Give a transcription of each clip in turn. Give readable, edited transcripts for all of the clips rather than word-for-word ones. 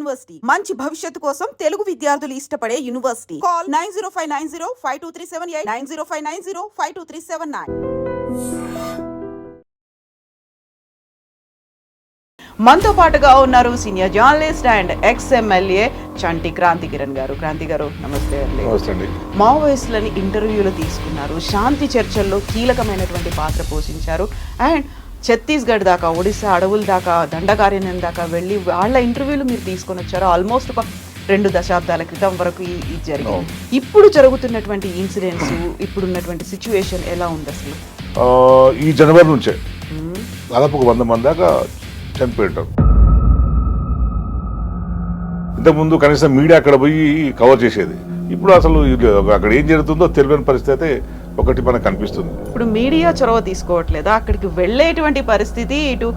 University మంచి భవిష్యత్తు కోసం తెలుగు విద్యార్థులు ఇష్టపడే యూనివర్సిటీ. కాల్ 9059052378 9059052379. మనతో పాటుగా ఉన్నారు సీనియర్ జర్నలిస్ట్ అండ్ ఎక్స్-ఎమ్మెల్యే చంటి క్రాంతి కిరణ్ గారు. క్రాంతి గారు నమస్తే అండి. మావోయిస్టులని ఇంటర్వ్యూలు తీసుకున్నారు, శాంతి చర్చల్లో కీలకమైనటువంటి పాత్ర పోషించారు అండ్ ఛత్తీస్గఢ్ దాకా, ఒడిశా అడవుల దాకా, దండకారణ్యం దాకా వెళ్ళి వాళ్ళ ఇంటర్వ్యూలు మీరు తీసుకొని వచ్చారు. ఆల్మోస్ట్ ఒక 2 దశాబ్దాల క్రితం వరకు ఇది జరిగింది. ఇప్పుడు జరుగుతున్నటువంటి ఇన్సిడెంట్స్, ఇప్పుడున్నటువంటి సిచ్యువేషన్ ఎలా ఉంది అసలు? ఈ జనవరి నుంచే దాదాపు 100 మంది దాకా చనిపోయింటారు. ఇంతకుముందు కనీసం మీడియా అక్కడ పోయి కవర్ చేసేది. ఇప్పుడు అసలు అక్కడ ఏం జరుగుతుందో తెలియని పరిస్థితి అయితే ఒకటి మనకు కనిపిస్తుంది. ఇప్పుడు మీడియా చొరవ తీసుకోవట్లేదా? అక్కడికి వెళ్ళేటువంటి పరిస్థితి ఇటు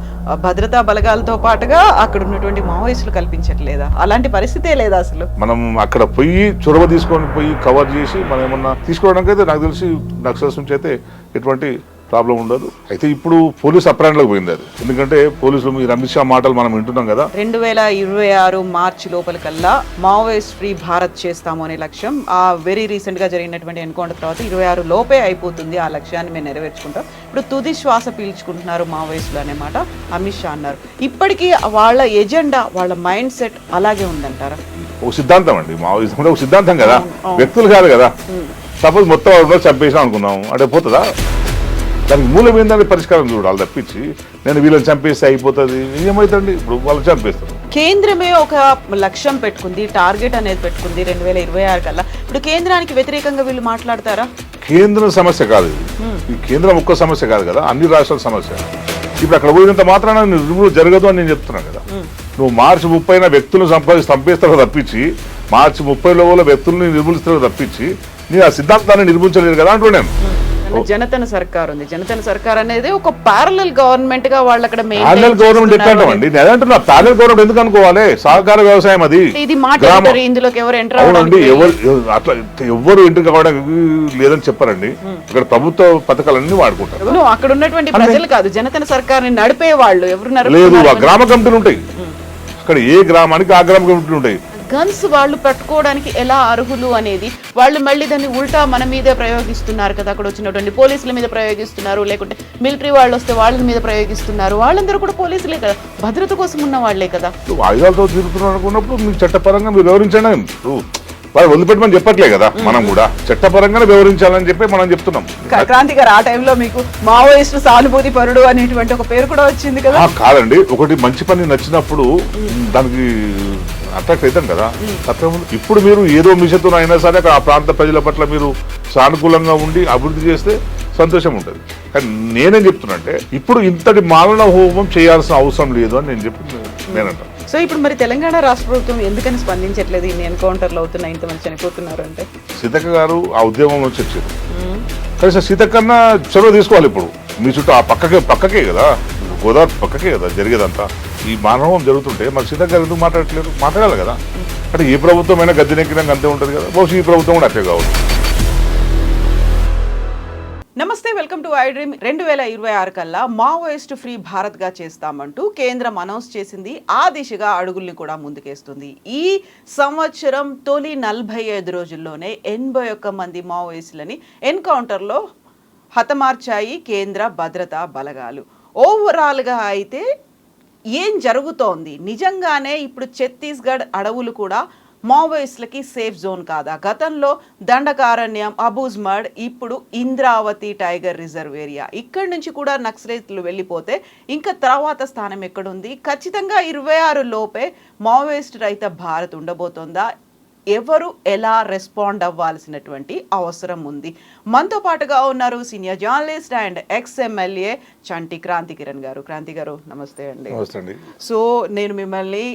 భద్రతా బలగాలతో పాటుగా అక్కడ ఉన్నటువంటి మావోయిస్టులు కల్పించట్లేదా? అలాంటి పరిస్థితే లేదా అసలు? మనం అక్కడ పోయి చొరవ తీసుకొని పోయి కవర్ చేసి మనం ఏమన్నా తీసుకోవడానికి అయితే నాకు తెలిసి నక్సల్స్ నుంచి అయితే ఎటువంటి ప్రాబ్లం ఉండదు. అయితే ఇప్పుడు పోలీసు అప్రాణలోకి పోయింది అది. ఎందుకంటే పోలీసులు మీరు అమిత్ షా మాటలు మనం వింటున్నాం కదా. 2026 మార్చి లోపలికల్లా మావోయిస్ట్ ఫ్రీ భారత్ చేస్తాము అనే లక్ష్యం ఆ వెరీ రీసెంట్ గా జరిగినటువంటి ఎన్కౌంటర్ తర్వాత 26 లోపే అయిపోతుంది. ఆ లక్ష్యాన్ని మేము నెరవేర్చుకుంటాం. ఇప్పుడు తుది శ్వాస పీల్చుకుంటున్నారు మావోయిస్టులు అనే మాట అమిత్ షా అన్నారు. ఇప్పటికీ వాళ్ళ ఎజెండా, వాళ్ళ మైండ్ సెట్ అలాగే ఉందంటారా? ఒక సిద్ధాంతం అండి, మావోయిజం అంటే ఒక సిద్ధాంతం కదా, వ్యక్తులు కాదు కదా. సపోజ్ మొత్తం చంపేసినా అనుకున్నాం అంటే పోతుందా? దానికి మూలం ఏంటంటే పరిష్కారం చూడాలి తప్పించి నేను వీళ్ళని చంపేస్తే అయిపోతుంది ఏమవుతుంది? ఇప్పుడు వాళ్ళు చంపేస్తారు. కేంద్రమే ఒక లక్ష్యం పెట్టుకుంది, టార్గెట్ అనేది పెట్టుకుంది 2026 కల్లా. ఇప్పుడు కేంద్రానికి వ్యతిరేకంగా వీళ్ళు మాట్లాడతారా? కేంద్రం సమస్య కాదు ఈ కేంద్రం ఒక్క సమస్య కాదు కదా, అన్ని రాష్ట్రాల సమస్య. ఇప్పుడు అక్కడ పోయినంత మాత్రాన రివ్యూ జరగదు అని నేను చెప్తున్నాను కదా. నువ్వు మార్చి 30న వ్యక్తులను చంపేస్తారో తప్పించి, మార్చి 30లో వ్యక్తులను నిర్మూలిస్తారో తప్పించి నేను ఆ సిద్ధాంతాన్ని నిర్మించలేదు కదా అంటున్నాను. జనతన సర్కార్ ఉంది. జనతన సర్కార్ అనేది ఒక ప్యారలల్ గవర్నమెంట్ గా వాళ్ళు అక్కడ ప్యారలల్ గవర్నమెంట్ ఎట్లా అంటామండి? నేను అంటున్నా ప్యారలల్ గవర్నమెంట్ ఎందుకు అనుకోవాలి? సహకార వ్యవసాయం అది. ఇది మాట ఇందులోకి ఎవరు ఎంటర్ అవునండి, అట్లా ఎవరు ఎంటర్ కావడానికి లేదని చెప్పారండి. ఇక్కడ ప్రభుత్వ పథకాలన్నీ వాడుకుంటారు. అక్కడ ఉన్నటువంటి ప్రజలు కాదు, జనతన సర్కార్ ని నడిపే వాళ్ళు ఎవరు లేదు. ఆ గ్రామ కమిటీలు ఉంటాయి అక్కడ, ఏ గ్రామానికి ఆ గ్రామ కమిటీలు ఉంటాయి. గన్స్ వాళ్ళు పట్టుకోవడానికి ఎలా అర్హులు అనేది వాళ్ళు మళ్ళీ దాన్ని ఉల్టా మన మీదే ప్రయోగిస్తున్నారు కదా. అక్కడ వచ్చినటువంటి పోలీసుల మీద ప్రయోగిస్తున్నారు, లేకుంటే మిలిటరీ వాళ్ళు వస్తే వాళ్ళ మీద ప్రయోగిస్తున్నారు. వాళ్ళందరూ కూడా పోలీసులే కదా, భద్రత కోసం ఉన్న వాళ్లే కదా. ఆయుధాలతో తిరుగుతున్నారు అనుకున్నప్పుడు మీకు చట్టపరంగా మీరు వివరించండి. వాళ్ళు వదిలిపెట్టమని చెప్పట్లే కదా, మనం కూడా చట్టపరంగానే వివరించాలని చెప్పి మనం చెప్తున్నాం. క్రాంతి గారు, ఆ టైంలో మీకు మావోయిస్టు సానుభూతి పరుడు అనేటువంటి ఒక పేరు కూడా వచ్చింది కదా. కాదండి, ఒకటి మంచి పని నచ్చినప్పుడు దానికి అట్రాక్ట్ అవుతాం కదా. ఇప్పుడు మీరు ఏదో మిషతో అయినా సరే ఆ ప్రాంత ప్రజల పట్ల మీరు సానుకూలంగా ఉండి అభివృద్ధి చేస్తే సంతోషం ఉంటుంది. కానీ నేనేం చెప్తున్నా అంటే ఇప్పుడు ఇంతటి మాలన హోమం చేయాల్సిన అవసరం లేదు అని నేనంటాను. సో ఇప్పుడు మరి తెలంగాణ రాష్ట్ర ప్రభుత్వం ఎందుకని స్పందించట్లేదు? ఇన్ని ఎన్కౌంటర్లు అవుతున్నాయి, ఇంతమంది చనిపోతున్నారు అంటే. సీతక్క గారు ఆ ఉద్యమం నుంచి వచ్చారు. కనీసం సీతక్కన్నా చొరవ తీసుకోవాలి. ఇప్పుడు మీ చుట్టూ ఆ పక్కకే కదా, గోదావరి పక్కకే కదా జరిగేదంతా. ఈ మానవం జరుగుతుంటే మరి సీతక్క గారు ఎందుకు మాట్లాడట్లేదు? మాట్లాడాలి కదా. అంటే ఏ ప్రభుత్వం అయినా గద్దెనెక్కినాక అంతే ఉంటుంది కదా, బహుశా ఈ ప్రభుత్వం కూడా అట్లే కావచ్చు. నమస్తే, వెల్కమ్ టు ఐ డ్రీమ్. 2026 కల్లా మావోయిస్ట్ ఫ్రీ భారత్ గా చేస్తామంటూ కేంద్రం అనౌన్స్ చేసింది. ఆ దిశగా అడుగుల్ని కూడా ముందుకేస్తుంది. ఈ సంవత్సరం తొలి 45 రోజుల్లోనే 81 మంది మావోయిస్టులని ఎన్కౌంటర్లో హతమార్చాయి కేంద్ర భద్రతా బలగాలు. ఓవరాల్గా అయితే ఏం జరుగుతోంది? నిజంగానే ఇప్పుడు ఛత్తీస్గఢ్ అడవులు కూడా మావోయిస్టులకి సేఫ్ జోన్ కాదా? గతంలో దండకారణ్యం, అబూజ్మడ్, ఇప్పుడు ఇంద్రావతి టైగర్ రిజర్వ్ ఏరియా, ఇక్కడి నుంచి కూడా నక్సలైట్లు వెళ్ళిపోతే ఇంకా తర్వాత స్థానం ఎక్కడుంది? ఖచ్చితంగా 26 లోపే మావోయిస్ట్ రహిత భారత్ ఉండబోతోందా? ఎవరు ఎలా రెస్పాండ్ అవ్వాల్సినటువంటి అవసరం ఉంది? మనతో పాటుగా ఉన్నారు సీనియర్ జర్నలిస్ట్ అండ్ ఎక్స్-ఎమ్మెల్యే చంటి క్రాంతి కిరణ్ గారు. క్రాంతి గారు నమస్తే అండి. సో నేను మిమ్మల్ని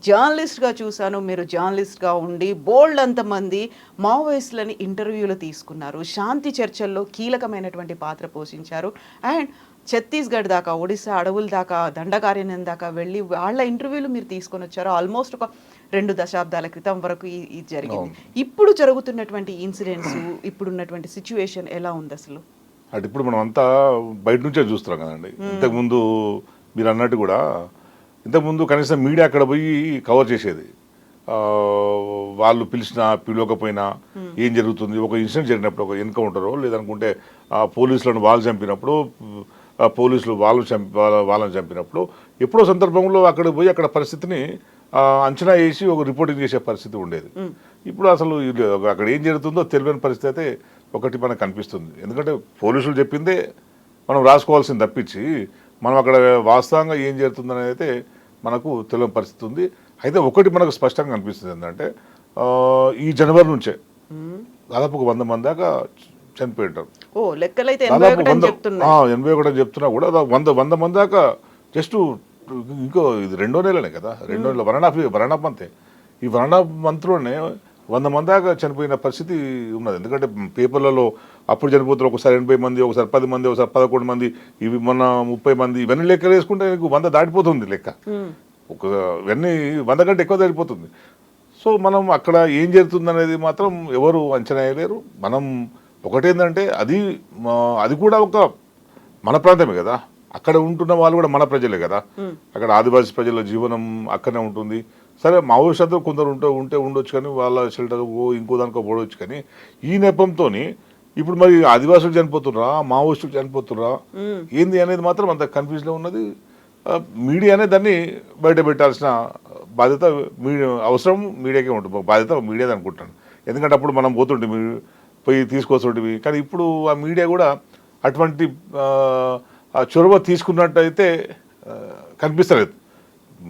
జర్నలిస్ట్గా చూశాను, మీరు జర్నలిస్ట్గా ఉండి బోల్డ్ అంతమంది మావోయిస్టులని ఇంటర్వ్యూలు తీసుకున్నారు, శాంతి చర్చల్లో కీలకమైనటువంటి పాత్ర పోషించారు అండ్ ఛత్తీస్గఢ్ దాకా, ఒడిశా అడవుల దాకా, దండకారణ్యం దాకా వెళ్ళి వాళ్ళ ఇంటర్వ్యూలు మీరు తీసుకొని వచ్చారు. ఆల్మోస్ట్ ఒక 2 దశాబ్దాల క్రితం వరకు ఇది జరిగింది. ఇప్పుడు జరుగుతున్నటువంటి ఇన్సిడెంట్స్, ఇప్పుడున్నటువంటి సిచ్యువేషన్ ఎలా ఉంది అసలు? అంటే ఇప్పుడు మనం అంతా బయట నుంచే చూస్తున్నాం కదండి. ఇంతకుముందు మీరు అన్నట్టు కూడా ఇంతకుముందు కనీసం మీడియా అక్కడ పోయి కవర్ చేసేది. వాళ్ళు పిలిచినా పిలవకపోయినా ఏం జరుగుతుంది, ఒక ఇన్సిడెంట్ జరిగినప్పుడు, ఒక ఎన్కౌంటరో లేదనుకుంటే పోలీసులను వాళ్ళు చంపినప్పుడు, పోలీసులు వాళ్ళని చంపినప్పుడు ఎప్పుడో సందర్భంలో అక్కడ పోయి అక్కడ పరిస్థితిని అంచనా వేసి ఒక రిపోర్టింగ్ చేసే పరిస్థితి ఉండేది. ఇప్పుడు అసలు అక్కడ ఏం జరుగుతుందో తెలియని పరిస్థితి అయితే ఒకటి మనకు కనిపిస్తుంది. ఎందుకంటే పోలీసులు చెప్పిందే మనం రాసుకోవాల్సింది తప్పించి మనం అక్కడ వాస్తవంగా ఏం జరుగుతుందనేది అయితే మనకు తెలియని పరిస్థితి ఉంది. అయితే ఒకటి మనకు స్పష్టంగా కనిపిస్తుంది ఏంటంటే ఈ జనవరి నుంచే దాదాపు 100 మంది దాకా చనిపోయింటారు. లెక్కలైతే 81 అని చెప్తున్నా కూడా 100 మంది దాకా జస్ట్ ఇంకో ఇది 2వ నెలనే కదా, 2వ నెల 1.5 మంత్. ఈ 1.5 మంత్లోనే 100 మంది దాకా చనిపోయిన పరిస్థితి ఉన్నది. ఎందుకంటే పేపర్లలో అప్పుడు చనిపోతారు ఒకసారి 80 మంది, ఒకసారి 10 మంది, ఒకసారి 11 మంది, ఇవి మొన్న 30 మంది, ఇవన్నీ లెక్కలు వేసుకుంటే మీకు 100 దాటిపోతుంది లెక్క. ఇవన్నీ 100 కంటే ఎక్కువ దాటిపోతుంది. సో మనం అక్కడ ఏం జరుగుతుంది అనేది మాత్రం ఎవరు అంచనా వేయలేరు. మనం ఒకటేంటంటే అది కూడా ఒక మన ప్రాంతమే కదా, అక్కడ ఉంటున్న వాళ్ళు కూడా మన ప్రజలే కదా, అక్కడ ఆదివాసీ ప్రజల జీవనం అక్కడనే ఉంటుంది. సరే మావోయిస్టులు కొందరు ఉండొచ్చు కానీ వాళ్ళ షెల్టర్ ఇంకో దానికో పోవచ్చు. కానీ ఈ నెపంతో ఇప్పుడు మరి ఆదివాసులు చనిపోతుర్రా, మావోయిస్టులు చనిపోతుర్రా ఏంది అనేది మాత్రం అంత కన్ఫ్యూజ్లో ఉన్నది. మీడియానే దాన్ని బయట పెట్టాల్సిన బాధ్యత అవసరం మీడియాకే ఉంటుంది, బాధ్యత మీడియాది అనుకుంటాను. ఎందుకంటే అప్పుడు మనం పోతుంటే పోయి తీసుకోవాల్సి, కానీ ఇప్పుడు ఆ మీడియా కూడా అటువంటి చొరవ తీసుకున్నట్టయితే కనిపిస్తలేదు.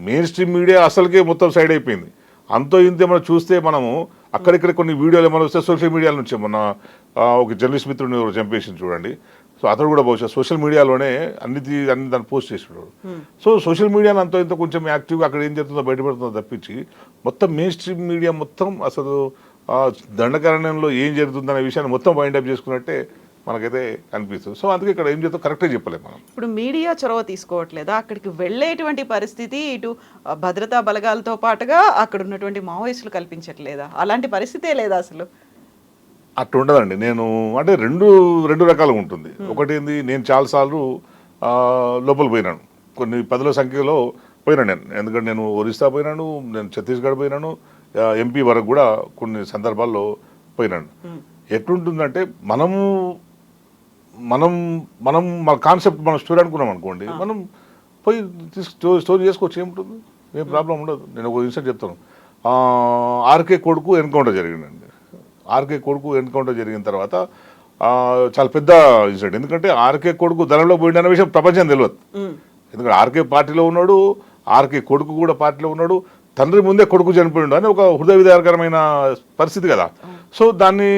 మెయిన్ స్ట్రీమ్ మీడియా అసలుకే మొత్తం సైడ్ అయిపోయింది. అంతో ఇంతే మనం చూస్తే మనము అక్కడిక్కడ కొన్ని వీడియోలు ఏమైనా వస్తే సోషల్ మీడియాల నుంచే మన ఒక జర్నలిస్ట్ మిత్రుడిని చంపేసింది చూడండి. సో అతను కూడా బహుశా సోషల్ మీడియాలోనే అన్ని దాన్ని పోస్ట్ చేస్తున్నాడు. సో సోషల్ మీడియాను అంతో ఇంత కొంచెం యాక్టివ్గా అక్కడ ఏం జరుగుతుందో బయటపడుతుందో తప్పించి మొత్తం మెయిన్ స్ట్రీమ్ మీడియా మొత్తం అసలు దండకారణ్యంలో ఏం జరుగుతుందనే విషయాన్ని మొత్తం వైండప్ చేసుకున్నట్టే మనకైతే అనిపిస్తుంది. సో అందుకే ఇక్కడ ఏం చేస్తాం కరెక్టే చెప్పలేము మనం. ఇప్పుడు మీడియా చొరవ తీసుకోవట్లేదా? అక్కడికి వెళ్ళేటువంటి పరిస్థితి ఇటు భద్రతా బలగాలతో పాటుగా అక్కడ ఉన్నటువంటి మావోయిస్టులు కల్పించట్లేదా? అలాంటి పరిస్థితే లేదా అసలు? అట్లా ఉండదండి. నేను అంటే రెండు రకాలుగా ఉంటుంది. ఒకటి ఏంది, నేను చాలాసార్లు లోపల పోయినాను, కొన్ని 10ల సంఖ్యలో పోయినాను నేను. ఎందుకంటే నేను ఒరిస్సా పోయినాను, నేను ఛత్తీస్గఢ్ పోయినాను, ఎంపీ వరకు కూడా కొన్ని సందర్భాల్లో పోయినాను. ఎట్లుంటుందంటే మనం మన కాన్సెప్ట్ మనం స్టోరీ అనుకున్నాం అనుకోండి, మనం పోయి స్టోరీ చేసుకోవచ్చు, ఏముంటుంది, ఏం ప్రాబ్లం ఉండదు. నేను ఒక ఇన్సిడెంట్ చెప్తాను. ఆర్కే కొడుకు ఎన్కౌంటర్ జరిగిందండి. ఆర్కే కొడుకు ఎన్కౌంటర్ జరిగిన తర్వాత చాలా పెద్ద ఇన్సిడెంట్. ఎందుకంటే ఆర్కే కొడుకు ధనంలో పోయిందన్న విషయం ప్రపంచం తెలియదు. ఎందుకంటే ఆర్కే పార్టీలో ఉన్నాడు, ఆర్కే కొడుకు కూడా పార్టీలో ఉన్నాడు, తండ్రి ముందే కొడుకు చనిపోయిండు అని ఒక హృదయ విదారకరమైన పరిస్థితి కదా. సో దాన్ని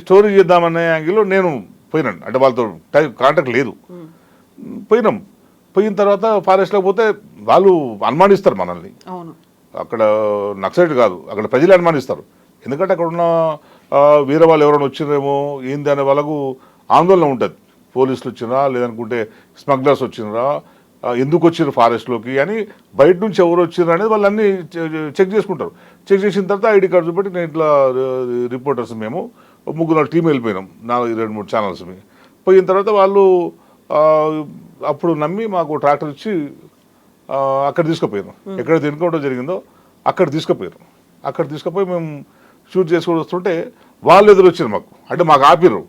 స్టోరీ చేద్దామనే యాంగిల్లో నేను పోయినాను. అంటే వాళ్ళతో కాంటాక్ట్ లేదు. పోయిన తర్వాత ఫారెస్ట్లోకి పోతే వాళ్ళు అనుమానిస్తారు మనల్ని. అక్కడ నక్సలైట్ కాదు, అక్కడ ప్రజలు అనుమానిస్తారు. ఎందుకంటే అక్కడ ఉన్న వీర వాళ్ళు ఎవరైనా వచ్చినారేమో ఏంది అనే వాళ్ళకు ఆందోళన ఉంటుంది. పోలీసులు వచ్చినరా, లేదనుకుంటే స్మగ్లర్స్ వచ్చినరా, ఎందుకు వచ్చినారు ఫారెస్ట్లోకి అని, బయట నుంచి ఎవరు వచ్చినారు అనేది వాళ్ళు అన్నీ చెక్ చేసుకుంటారు. చెక్ చేసిన తర్వాత ఐడి కార్డు చూపెట్టి నేను ఇట్లా రిపోర్టర్స్ మేము 3 టీం వెళ్ళిపోయినాం, 2-3 ఛానల్స్ పోయిన తర్వాత వాళ్ళు అప్పుడు నమ్మి మాకు ట్రాక్టర్ ఇచ్చి అక్కడ తీసుకుపోయారు. ఎక్కడైతే ఎన్కౌంటర్ జరిగిందో అక్కడ తీసుకుపోయి మేము షూట్ చేసుకొని వస్తుంటే వాళ్ళు ఎదురు వచ్చారు మాకు. అంటే మాకు ఆపిర్రు,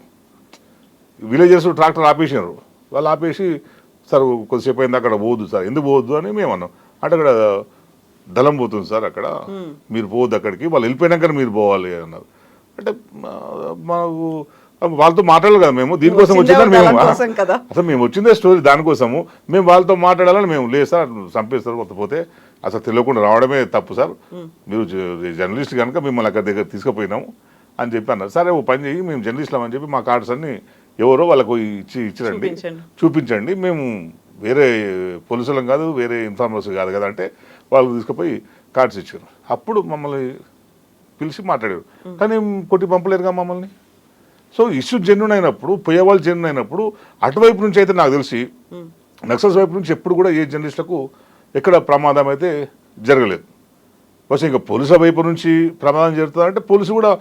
విలేజెస్ ట్రాక్టర్ ఆపేసినారు. వాళ్ళు ఆపేసి సార్ కొద్దిసేపు అయింది అక్కడ పోవద్దు సార్, ఎందుకు పోవద్దు అని మేము అన్నాం. అంటే అక్కడ దళం పోతుంది సార్, అక్కడ మీరు పోవద్దు అక్కడికి, వాళ్ళు వెళ్ళిపోయినాక మీరు పోవాలి అన్నారు. అంటే మాకు వాళ్ళతో మాట్లాడాలి కదా, మేము దీనికోసం వచ్చిందని అసలు మేము వచ్చిందే స్టోరీ దానికోసము. మేము వాళ్ళతో మాట్లాడాలని మేము లేదు సార్ చంపేస్తారు పోతే అసలు తెలియకుండా రావడమే తప్పు సార్, మీరు జర్నలిస్ట్ కనుక మిమ్మల్ని అక్కడ దగ్గర తీసుకుపోయినాము అని చెప్పి అన్నారు. సరే ఓ పని చేయి, మేము జర్నలిస్టులం అని చెప్పి మా కార్డ్స్ అన్ని ఎవరో వాళ్ళకు ఇచ్చిరండి, చూపించండి, మేము వేరే పోలీసులం కాదు, వేరే ఇన్ఫార్మర్స్ కాదు కదా అంటే వాళ్ళు తీసుకుపోయి కార్డ్స్ ఇచ్చారు. అప్పుడు మమ్మల్ని పిలిచి మాట్లాడారు, కానీ కొట్టి పంపలేరుగా మమ్మల్ని. సో ఇష్యూ జెన్యున్ అయినప్పుడు, పోయేవాళ్ళు జెన్యున్ అయినప్పుడు, అటువైపు నుంచి అయితే నాకు తెలిసి నక్సల్స్ వైపు నుంచి ఎప్పుడు కూడా ఏ జర్నలిస్టులకు ఎక్కడ ప్రమాదం అయితే జరగలేదు. బస్ ఇంకా పోలీసుల వైపు నుంచి ప్రమాదం జరుగుతుందంటే పోలీసు కూడా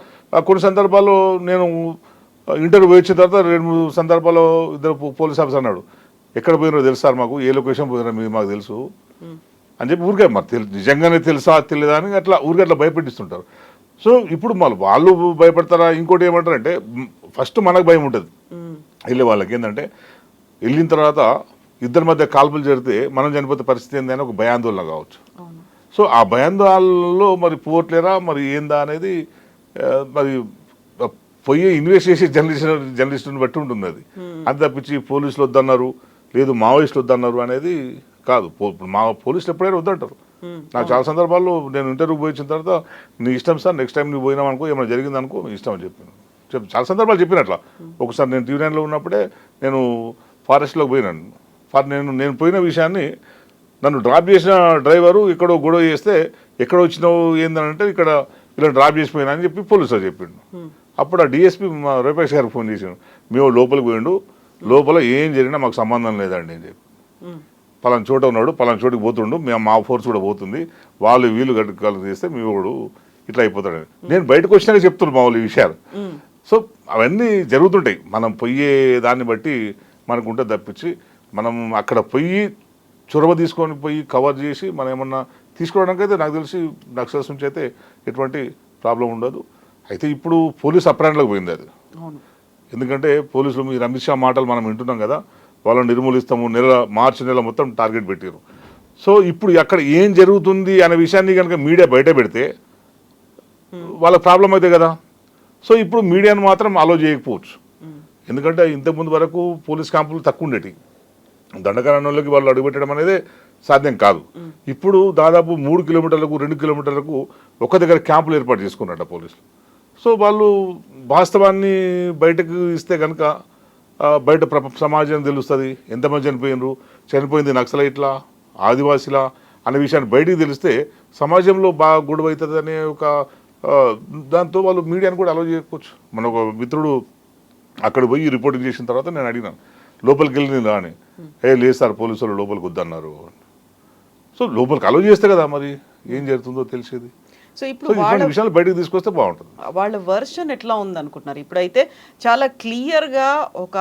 కొన్ని సందర్భాల్లో నేను ఇంటర్వ్యూ వచ్చిన తర్వాత 2-3 సందర్భాల్లో ఇద్దరు పోలీస్ ఆఫీసర్ అన్నాడు, ఎక్కడ పోయినారో తెలుసు సార్ మాకు, ఏ లొకేషన్ పోయినారో మీరు మాకు తెలుసు, అని చెప్పి ఊరికే మరి నిజంగానే తెలుసా తెలియదా అని అట్లా ఊరికే అట్లా భయపెట్టిస్తుంటారు. సో ఇప్పుడు వాళ్ళు భయపడతారా? ఇంకోటి ఏమంటారంటే ఫస్ట్ మనకు భయం ఉంటుంది వెళ్ళే వాళ్ళకి. ఏంటంటే వెళ్ళిన తర్వాత ఇద్దరి మధ్య కాల్పులు జరిగితే మనం చనిపోతే పరిస్థితి ఏందని ఒక భయాందోళన కావచ్చు. సో ఆ భయాందోళనలో మరి పోవట్లేరా మరి ఏందా అనేది మరి పోయి ఇన్వెస్ట్ చేసే జర్నలిస్టుని బట్టి ఉంటుంది అది. అంత తప్పించి పోలీసులు వద్దన్నారు, లేదు మావోయిస్టులు వద్దన్నారు అనేది కాదు. మా పోలీసులు ఎప్పుడైనా వద్దంటారు. నాకు చాలా సందర్భాల్లో నేను ఇంటర్వ్యూ పోయించిన తర్వాత నీ ఇష్టం సార్, నెక్స్ట్ టైం నువ్వు పోయినావు అనుకో, ఏమైనా జరిగింది అనుకో, నీ ఇష్టం అని చెప్పాను. చాలా సందర్భాలు చెప్పినట్లా. ఒకసారి నేను టీవీ9లో ఉన్నప్పుడే నేను ఫారెస్ట్లోకి పోయినాను. నేను పోయిన విషయాన్ని నన్ను డ్రాప్ చేసిన డ్రైవరు ఎక్కడో గొడవ చేస్తే ఎక్కడ వచ్చినావు ఏంటంటే ఇక్కడ ఇలా డ్రాప్ చేసిపోయినా అని చెప్పి పోలీసులు చెప్పిండు. అప్పుడు ఆ డిఎస్పీ మా రూపేష్ గారికి ఫోన్ చేసాను, మేము లోపలికి పోయిండు, లోపల ఏం జరిగినా మాకు సంబంధం లేదండి అని చెప్పి. పలానా చోట ఉన్నాడు, పలానా చోటుకి పోతుండు, మేము మా ఫోర్స్ కూడా పోతుంది, వాళ్ళు వీళ్ళు గడ్డకాలు చేస్తే మీ వాడు ఇట్లా అయిపోతాడని నేను బయటకు వచ్చినాక చెప్తున్నాను మా వాళ్ళు ఈ విషయాలు. సో అవన్నీ జరుగుతుంటాయి. మనం పోయే దాన్ని బట్టి మనకు ఉంటే తప్పించి మనం అక్కడ పోయి చొరవ తీసుకొని పోయి కవర్ చేసి మనం ఏమన్నా తీసుకోవడానికి అయితే నాకు తెలిసి నక్సల్స్ నుంచి అయితే ఎటువంటి ప్రాబ్లం ఉండదు. అయితే ఇప్పుడు పోలీస్ అప్రాణలోకి పోయింది అది. ఎందుకంటే పోలీసులు మీరు అమిత్ షా మాటలు మనం వింటున్నాం కదా, వాళ్ళని నిర్మూలిస్తాము, మార్చి నెల మొత్తం టార్గెట్ పెట్టారు. సో ఇప్పుడు అక్కడ ఏం జరుగుతుంది అనే విషయాన్ని కనుక మీడియా బయట పెడితే వాళ్ళ ప్రాబ్లం అయితే కదా. సో ఇప్పుడు మీడియాను మాత్రం అలో చేయకపోవచ్చు. ఎందుకంటే ఇంతకుముందు వరకు పోలీస్ క్యాంపులు తక్కువ ఉండేవి, దండకారణ్యంలోకి వాళ్ళు అడుగుపెట్టడం అనేది సాధ్యం కాదు. ఇప్పుడు దాదాపు 3 కిలోమీటర్లకు 2 కిలోమీటర్లకు ఒక దగ్గర క్యాంపులు ఏర్పాటు చేసుకున్నట్ట పోలీసులు. సో వాళ్ళు వాస్తవాన్ని బయటకు ఇస్తే కనుక బయట సమాజం తెలుస్తుంది, ఎంతమంది చనిపోయింది నక్సలైట్లా ఆదివాసీలా అనే విషయాన్ని బయటికి తెలిస్తే సమాజంలో బాగా గొడవ అవుతుంది అనే ఒక దాంతో వాళ్ళు మీడియాను కూడా అలో చేయకపోవచ్చు. మన ఒక మిత్రుడు అక్కడ పోయి రిపోర్టింగ్ చేసిన తర్వాత నేను అడిగినాను, లోపలికి వెళ్ళిందా అని. లేదు సార్, పోలీసులు లోపలికి వద్దన్నారు. సో లోపలికి అలో చేస్తే కదా మరి ఏం జరుగుతుందో తెలిసేది. సో ఇప్పుడు వాళ్ళ విషయాలు బయటకు తీసుకొస్తే బాగుంటుంది. వాళ్ళ వర్షన్ ఎట్లా ఉందనుకుంటున్నారు? ఇప్పుడైతే చాలా క్లియర్గా ఒక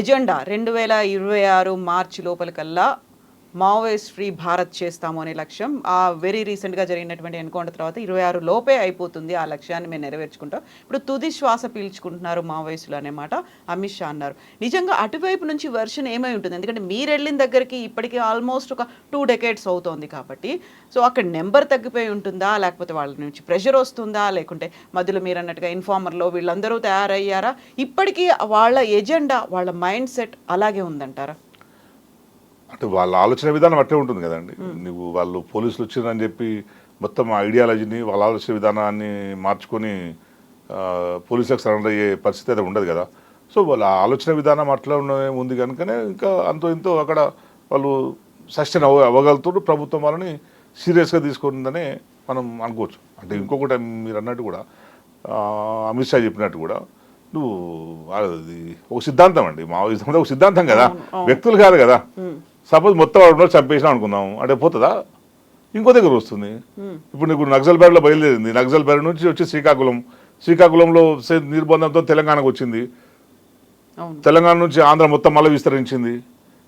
ఎజెండా 2026 మార్చి లోపలికల్లా మావోయిస్ట్ ఫ్రీ భారత్ చేస్తాము అనే లక్ష్యం. ఆ వెరీ రీసెంట్గా జరిగినటువంటి ఎన్కౌంటర్ తర్వాత 26 లోపే అయిపోతుంది, ఆ లక్ష్యాన్ని మేము నెరవేర్చుకుంటాం. ఇప్పుడు తుది శ్వాస పీల్చుకుంటున్నారు మావోయిస్టులు అనే మాట అమిత్ షా అన్నారు. నిజంగా అటువైపు నుంచి వర్షన్ ఏమై ఉంటుంది? ఎందుకంటే మీరు వెళ్ళిన దగ్గరికి ఇప్పటికీ ఆల్మోస్ట్ ఒక 2 decades అవుతోంది కాబట్టి, సో అక్కడ నెంబర్ తగ్గిపోయి ఉంటుందా, లేకపోతే వాళ్ళ నుంచి ప్రెషర్ వస్తుందా, లేకుంటే మధ్యలో మీరు అన్నట్టుగా ఇన్ఫార్మర్లో వీళ్ళందరూ తయారయ్యారా? ఇప్పటికీ వాళ్ళ ఎజెండా, వాళ్ళ మైండ్ సెట్ అలాగే ఉందంటారా? అంటే వాళ్ళ ఆలోచన విధానం అట్టే ఉంటుంది కదండి. నువ్వు వాళ్ళు పోలీసులు వచ్చిందని చెప్పి మొత్తం ఐడియాలజీని వాళ్ళ ఆలోచన విధానాన్ని మార్చుకొని పోలీసులకు సరెండర్ అయ్యే పరిస్థితి అయితే ఉండదు కదా. సో వాళ్ళ ఆలోచన విధానం అట్లా ఉంది కనుకనే ఇంకా అంతో ఇంతో అక్కడ వాళ్ళు సస్టైన్ అవ్వగలుగుతారు. ప్రభుత్వం వాళ్ళని సీరియస్గా తీసుకుంటుందనే మనం అనుకోవచ్చు. అంటే ఇంకొకటి మీరు అన్నట్టు కూడా అమిత్ షా చెప్పినట్టు కూడా నువ్వు అది ఒక సిద్ధాంతం అండి. మావోయిజం ఒక సిద్ధాంతం కదా, వ్యక్తులు కాదు కదా. సపోజ్ మొత్తం వాడు చంపేసినా అనుకుందాం అంటే పోతుందా? ఇంకో దగ్గర వస్తుంది. ఇప్పుడు నీకు నక్సల్బరీలో బయలుదేరింది, నక్సల్బరీ నుంచి వచ్చి శ్రీకాకుళంలో నిర్బంధంతో తెలంగాణకు వచ్చింది, తెలంగాణ నుంచి ఆంధ్ర మొత్తం మళ్ళీ విస్తరించింది,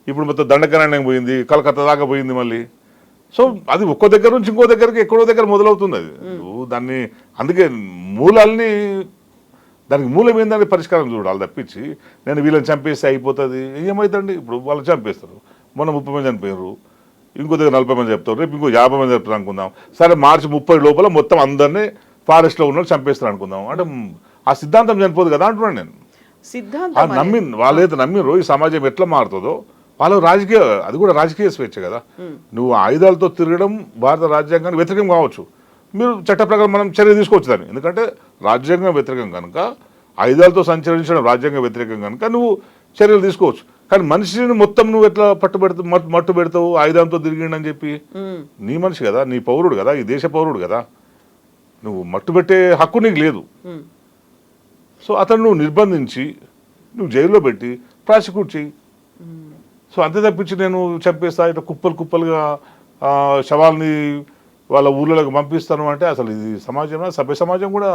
ఇప్పుడు మొత్తం దండకారణ్యం పోయింది, కలకత్తా దాకా పోయింది మళ్ళీ. సో అది ఒక్కో దగ్గర నుంచి ఇంకో దగ్గరికి ఎక్కడో దగ్గర మొదలవుతుంది అది. దాన్ని అందుకే మూలాల్ని దానికి మూలం ఏందని పరిష్కారం చూడాలి తప్పించి నేను వీళ్ళని చంపేస్తే అయిపోతుంది ఏమవుతుంది. ఇప్పుడు వాళ్ళు చంపేస్తారు, మొన్న 30 మంది చనిపోయారు, ఇంకో దగ్గర 40 మంది చెప్తారు, రేపు ఇంకో 50 మంది చెప్తారు అనుకుందాం. సరే మార్చి 30 లోపల మొత్తం అందరినీ ఫారెస్ట్లో ఉన్న చంపేస్తారు అనుకుందాం. అంటే ఆ సిద్ధాంతం చనిపోదు కదా అంటున్నాను నేను. సిద్ధాంతం వాళ్ళైతే నమ్మినరు ఈ సమాజం ఎట్లా మారుతుందో వాళ్ళు అది కూడా రాజకీయ స్వేచ్ఛ కదా. నువ్వు ఆయుధాలతో తిరగడం భారత రాజ్యాంగానికి వ్యతిరేకం కావచ్చు, మీరు చట్ట ప్రకారం మనం చర్య తీసుకోవచ్చు దాన్ని. ఎందుకంటే రాజ్యాంగం వ్యతిరేకం కనుక, ఆయుధాలతో సంచరించడం రాజ్యాంగం వ్యతిరేకం కనుక నువ్వు చర్యలు తీసుకోవచ్చు. కానీ మనిషిని మొత్తం నువ్వు ఎట్లా మట్టు పెడతావు ఆయుధంతో తిరిగిండని చెప్పి? నీ మనిషి కదా, నీ పౌరుడు కదా, ఈ దేశ పౌరుడు కదా, నువ్వు మట్టు పెట్టే హక్కు నీకు లేదు. సో అతను నువ్వు నిర్బంధించి నువ్వు జైల్లో పెట్టి ప్రాసిక్యూట్ చెయ్యి. సో అంతే తప్పించి నేను చంపేస్తా ఇట్లా కుప్పలుగా శవాల్ని వాళ్ళ ఊళ్ళలోకి పంపిస్తాను అంటే అసలు ఇది సమాజం, సభ్య సమాజం కూడా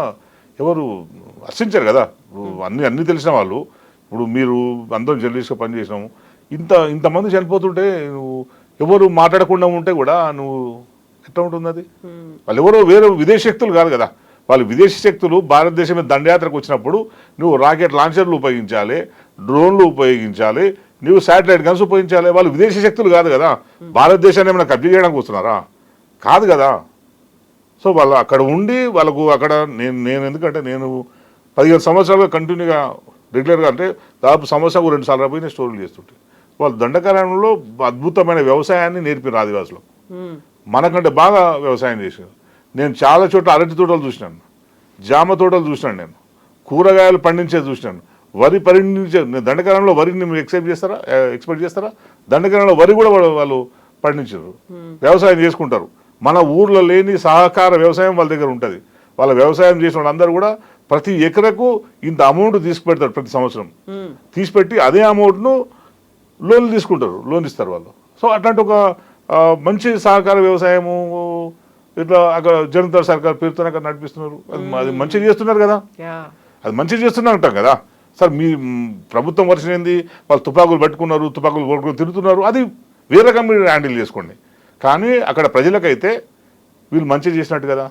ఎవరు హర్షించారు కదా. అన్నీ తెలిసిన వాళ్ళు, ఇప్పుడు మీరు అందరూ జర్నలిస్ట్గా పనిచేసినాము, ఇంతమంది చనిపోతుంటే నువ్వు ఎవరు మాట్లాడకుండా ఉంటే కూడా నువ్వు ఎట్లా ఉంటుంది అది? వాళ్ళు ఎవరో వేరే విదేశీ శక్తులు కాదు కదా, వాళ్ళు విదేశీ శక్తులు భారతదేశం మీద దండయాత్రకు వచ్చినప్పుడు నువ్వు రాకెట్ లాంచర్లు ఉపయోగించాలి, డ్రోన్లు ఉపయోగించాలి, నువ్వు శాటిలైట్ గన్స్ ఉపయోగించాలి. వాళ్ళు విదేశీ శక్తులు కాదు కదా, భారతదేశాన్ని ఏమైనా కబ్జా చేయడానికి వస్తున్నారా? కాదు కదా. సో వాళ్ళు అక్కడ ఉండి వాళ్ళకు అక్కడ నేను ఎందుకంటే నేను 15 సంవత్సరాలుగా కంటిన్యూగా రెగ్యులర్గా అంటే దాదాపు సంవత్సరాలు 2 సార్లు పోయి నేను స్టోరీలు చేస్తుంటే వాళ్ళు దండకారణ్యంలో అద్భుతమైన వ్యవసాయాన్ని నేర్పిన ఆదివాసులు మనకంటే బాగా వ్యవసాయం చేశారు. నేను చాలా చోట్ల అరటి తోటలు చూసినాను, జామ తోటలు చూసినాను, నేను కూరగాయలు పండించేది చూసినాను, వరి పండించే. దండకారణంలో వరిని మీరు ఎక్స్పెక్ట్ చేస్తారా? దండకారణంలో వరి కూడా వాళ్ళు పండించారు, వ్యవసాయం చేసుకుంటారు. మన ఊర్లో లేని సహకార వ్యవసాయం వాళ్ళ దగ్గర ఉంటుంది. వాళ్ళ వ్యవసాయం చేసిన వాళ్ళందరూ కూడా ప్రతి ఎకరకు ఇంత అమౌంట్ తీసుకుపెడతారు ప్రతి సంవత్సరం. తీసిపెట్టి అదే అమౌంట్ను లోన్లు తీసుకుంటారు, లోన్ ఇస్తారు వాళ్ళు. సో అట్లాంటి ఒక మంచి సహకార వ్యవసాయము ఇట్లా అక్కడ జనతా సర్కార్ పేరుతో అక్కడ నడిపిస్తున్నారు. అది మంచిగా చేస్తున్నారు కదా, అది మంచిగా చేస్తున్నారు అంటాం కదా. సార్ మీ ప్రభుత్వం వర్షన్ ఏంది? వాళ్ళు తుపాకులు పట్టుకున్నారు, తుపాకులు పట్టుకుని తిరుగుతున్నారు, అది వేరే రకం మీరు హ్యాండిల్ చేసుకోండి. కానీ అక్కడ ప్రజలకైతే వీళ్ళు మంచిగా చేసినట్టు కదా.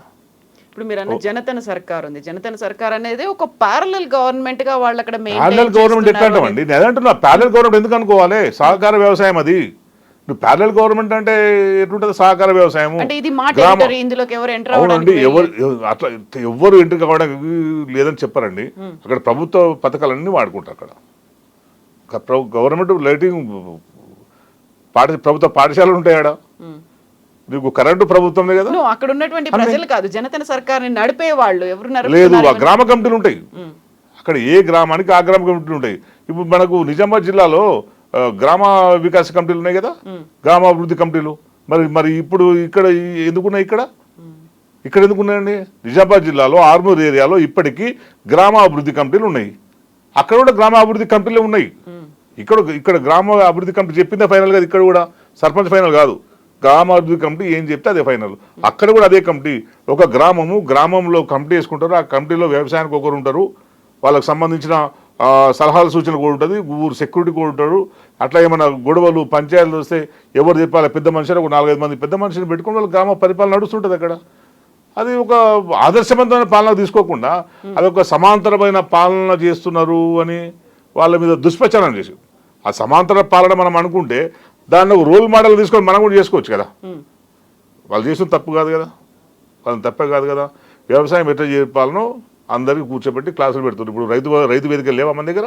ఇప్పుడు మీరు అన్న జనతన సర్కార్ ఉంది, జనతన సర్కార్ అనేది ఒక ప్యారలల్ గవర్నమెంట్ గా వాళ్ళు అక్కడ ప్యారలల్ గవర్నమెంట్ ఎట్లా అంటామండి? నేను అదంటున్నా, ప్యారలల్ గవర్నమెంట్ ఎందుకు అనుకోవాలి? సహకార వ్యవసాయం అది. నువ్వు ప్యారలల్ గవర్నమెంట్ అంటే ఎట్లుంటుంది? సహకార వ్యవసాయం. అవునండి, అట్లా ఎవరు ఎంట్రీ కావడానికి లేదని చెప్పారండి. అక్కడ ప్రభుత్వ పథకాలన్నీ వాడుకుంటారు. అక్కడ గవర్నమెంట్ లైటింగ్ ప్రభుత్వ పాఠశాలలు ఉంటాయి. ఆడ నీకు కరెంటు ప్రభుత్వమే కదా. అక్కడ ఉన్నటువంటి ప్రజలు కాదు, జనతన సర్కార్ని నడిపే వాళ్ళు ఎవరు లేదు, గ్రామ కమిటీలు ఉంటాయి. అక్కడ ఏ గ్రామానికి ఆ గ్రామ కమిటీలు ఉంటాయి. ఇప్పుడు మనకు నిజామాబాద్ జిల్లాలో గ్రామ వికాస కమిటీలు ఉన్నాయి కదా, గ్రామాభివృద్ధి కమిటీలు. మరి ఇప్పుడు ఇక్కడ ఎందుకున్నాయి? ఇక్కడ ఎందుకున్నాయండి? నిజామాబాద్ జిల్లాలో ఆర్మూర్ ఏరియాలో ఇప్పటికీ గ్రామాభివృద్ధి కమిటీలు ఉన్నాయి. అక్కడ కూడా గ్రామాభివృద్ధి కమిటీలు ఉన్నాయి. ఇక్కడ గ్రామ అభివృద్ధి కమిటీ చెప్పిందే ఫైనల్ కాదు. ఇక్కడ కూడా సర్పంచ్ ఫైనల్ కాదు, గ్రామాభివృద్ధి కమిటీ ఏం చెప్తే అదే ఫైనల్. అక్కడ కూడా అదే కమిటీ. ఒక గ్రామంలో కమిటీ వేసుకుంటారు. ఆ కమిటీలో వ్యవసాయానికి ఒకరు ఉంటారు, వాళ్ళకి సంబంధించిన సలహాలు సూచనలు కూడా ఉంటుంది, ఊరు సెక్యూరిటీ కూడా ఉంటారు. అట్లా ఏమైనా గొడవలు పంచాయతీలు వస్తే ఎవరు చెప్పాలి? పెద్ద మనుషులు ఒక 4-5 మంది పెద్ద మనుషులు పెట్టుకుని వాళ్ళు గ్రామ పరిపాలన నడుస్తుంటుంది అక్కడ. అది ఒక ఆదర్శవంతమైన పాలన తీసుకోకుండా అదొక సమాంతరమైన పాలన చేస్తున్నారు అని వాళ్ళ మీద దుష్ప్రచారం చేసి, ఆ సమాంతర పాలన మనం అనుకుంటే దాన్ని ఒక రోల్ మోడల్ తీసుకొని మనం కూడా చేసుకోవచ్చు కదా. వాళ్ళు చేసిన తప్పు కాదు కదా, వాళ్ళని తప్పే కాదు కదా. వ్యవసాయం ఎట్లా చెప్పాలనో అందరికీ కూర్చోబెట్టి క్లాసులు పెడుతున్నారు. ఇప్పుడు రైతు వేదికలు లేవా మన దగ్గర?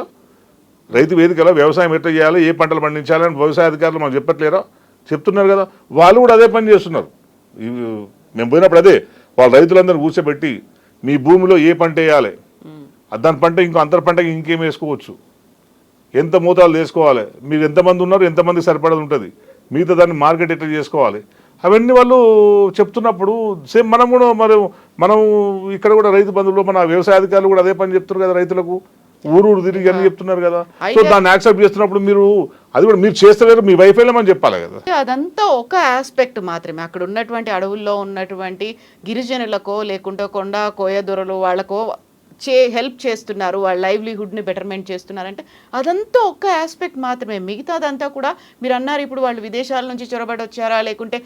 రైతు వేదికలో వ్యవసాయం ఎట్లా చేయాలి, ఏ పంటలు పండించాలని వ్యవసాయ అధికారులు మనం చెప్పట్లేరా? చెప్తున్నారు కదా. వాళ్ళు కూడా అదే పని చేస్తున్నారు. మేము పోయినప్పుడు అదే వాళ్ళు రైతులందరూ కూర్చోబెట్టి మీ భూమిలో ఏ పంట వేయాలి, దాని పంట ఇంకో అంతర పంటకి ఇంకేం వేసుకోవచ్చు, ఎంత మోతాదు వేసుకోవాలి, మీరు ఎంతమంది ఉన్నారు, ఎంతమందికి సరిపడదు ఉంటుంది, మిగతా దాన్ని మార్కెట్ ఎట్లా చేసుకోవాలి, అవన్నీ వాళ్ళు చెప్తున్నప్పుడు సేమ్ మనం ఇక్కడ కూడా రైతు బంధువులు మన వ్యవసాయ అధికారులు కూడా అదే పని చెప్తున్నారు కదా. రైతులకు ఊరు తిరిగి అన్ని చెప్తున్నారు కదా. సో దాన్ని యాక్సెప్ట్ చేస్తున్నప్పుడు మీరు అది కూడా మీరు చేస్తలేరు, మీ వైఫల్యం అని చెప్పాలి కదా. అదంతా ఒక ఆస్పెక్ట్ మాత్రమే. అక్కడ ఉన్నటువంటి అడవుల్లో ఉన్నటువంటి గిరిజనులకో లేకుంటే కొండ కోయ దొరలు వాళ్ళకో హెల్ప్ చేస్తున్నారు, వాళ్ళ లైవ్లీహుడ్ని బెటర్మెంట్ చేస్తున్నారంటే అదంతా ఒక ఆస్పెక్ట్ మాత్రమే. మిగతాదంతా కూడా మీరు అన్నారు ఇప్పుడు వాళ్ళు విదేశాల నుంచి చొరబడి వచ్చారా లేకుంటే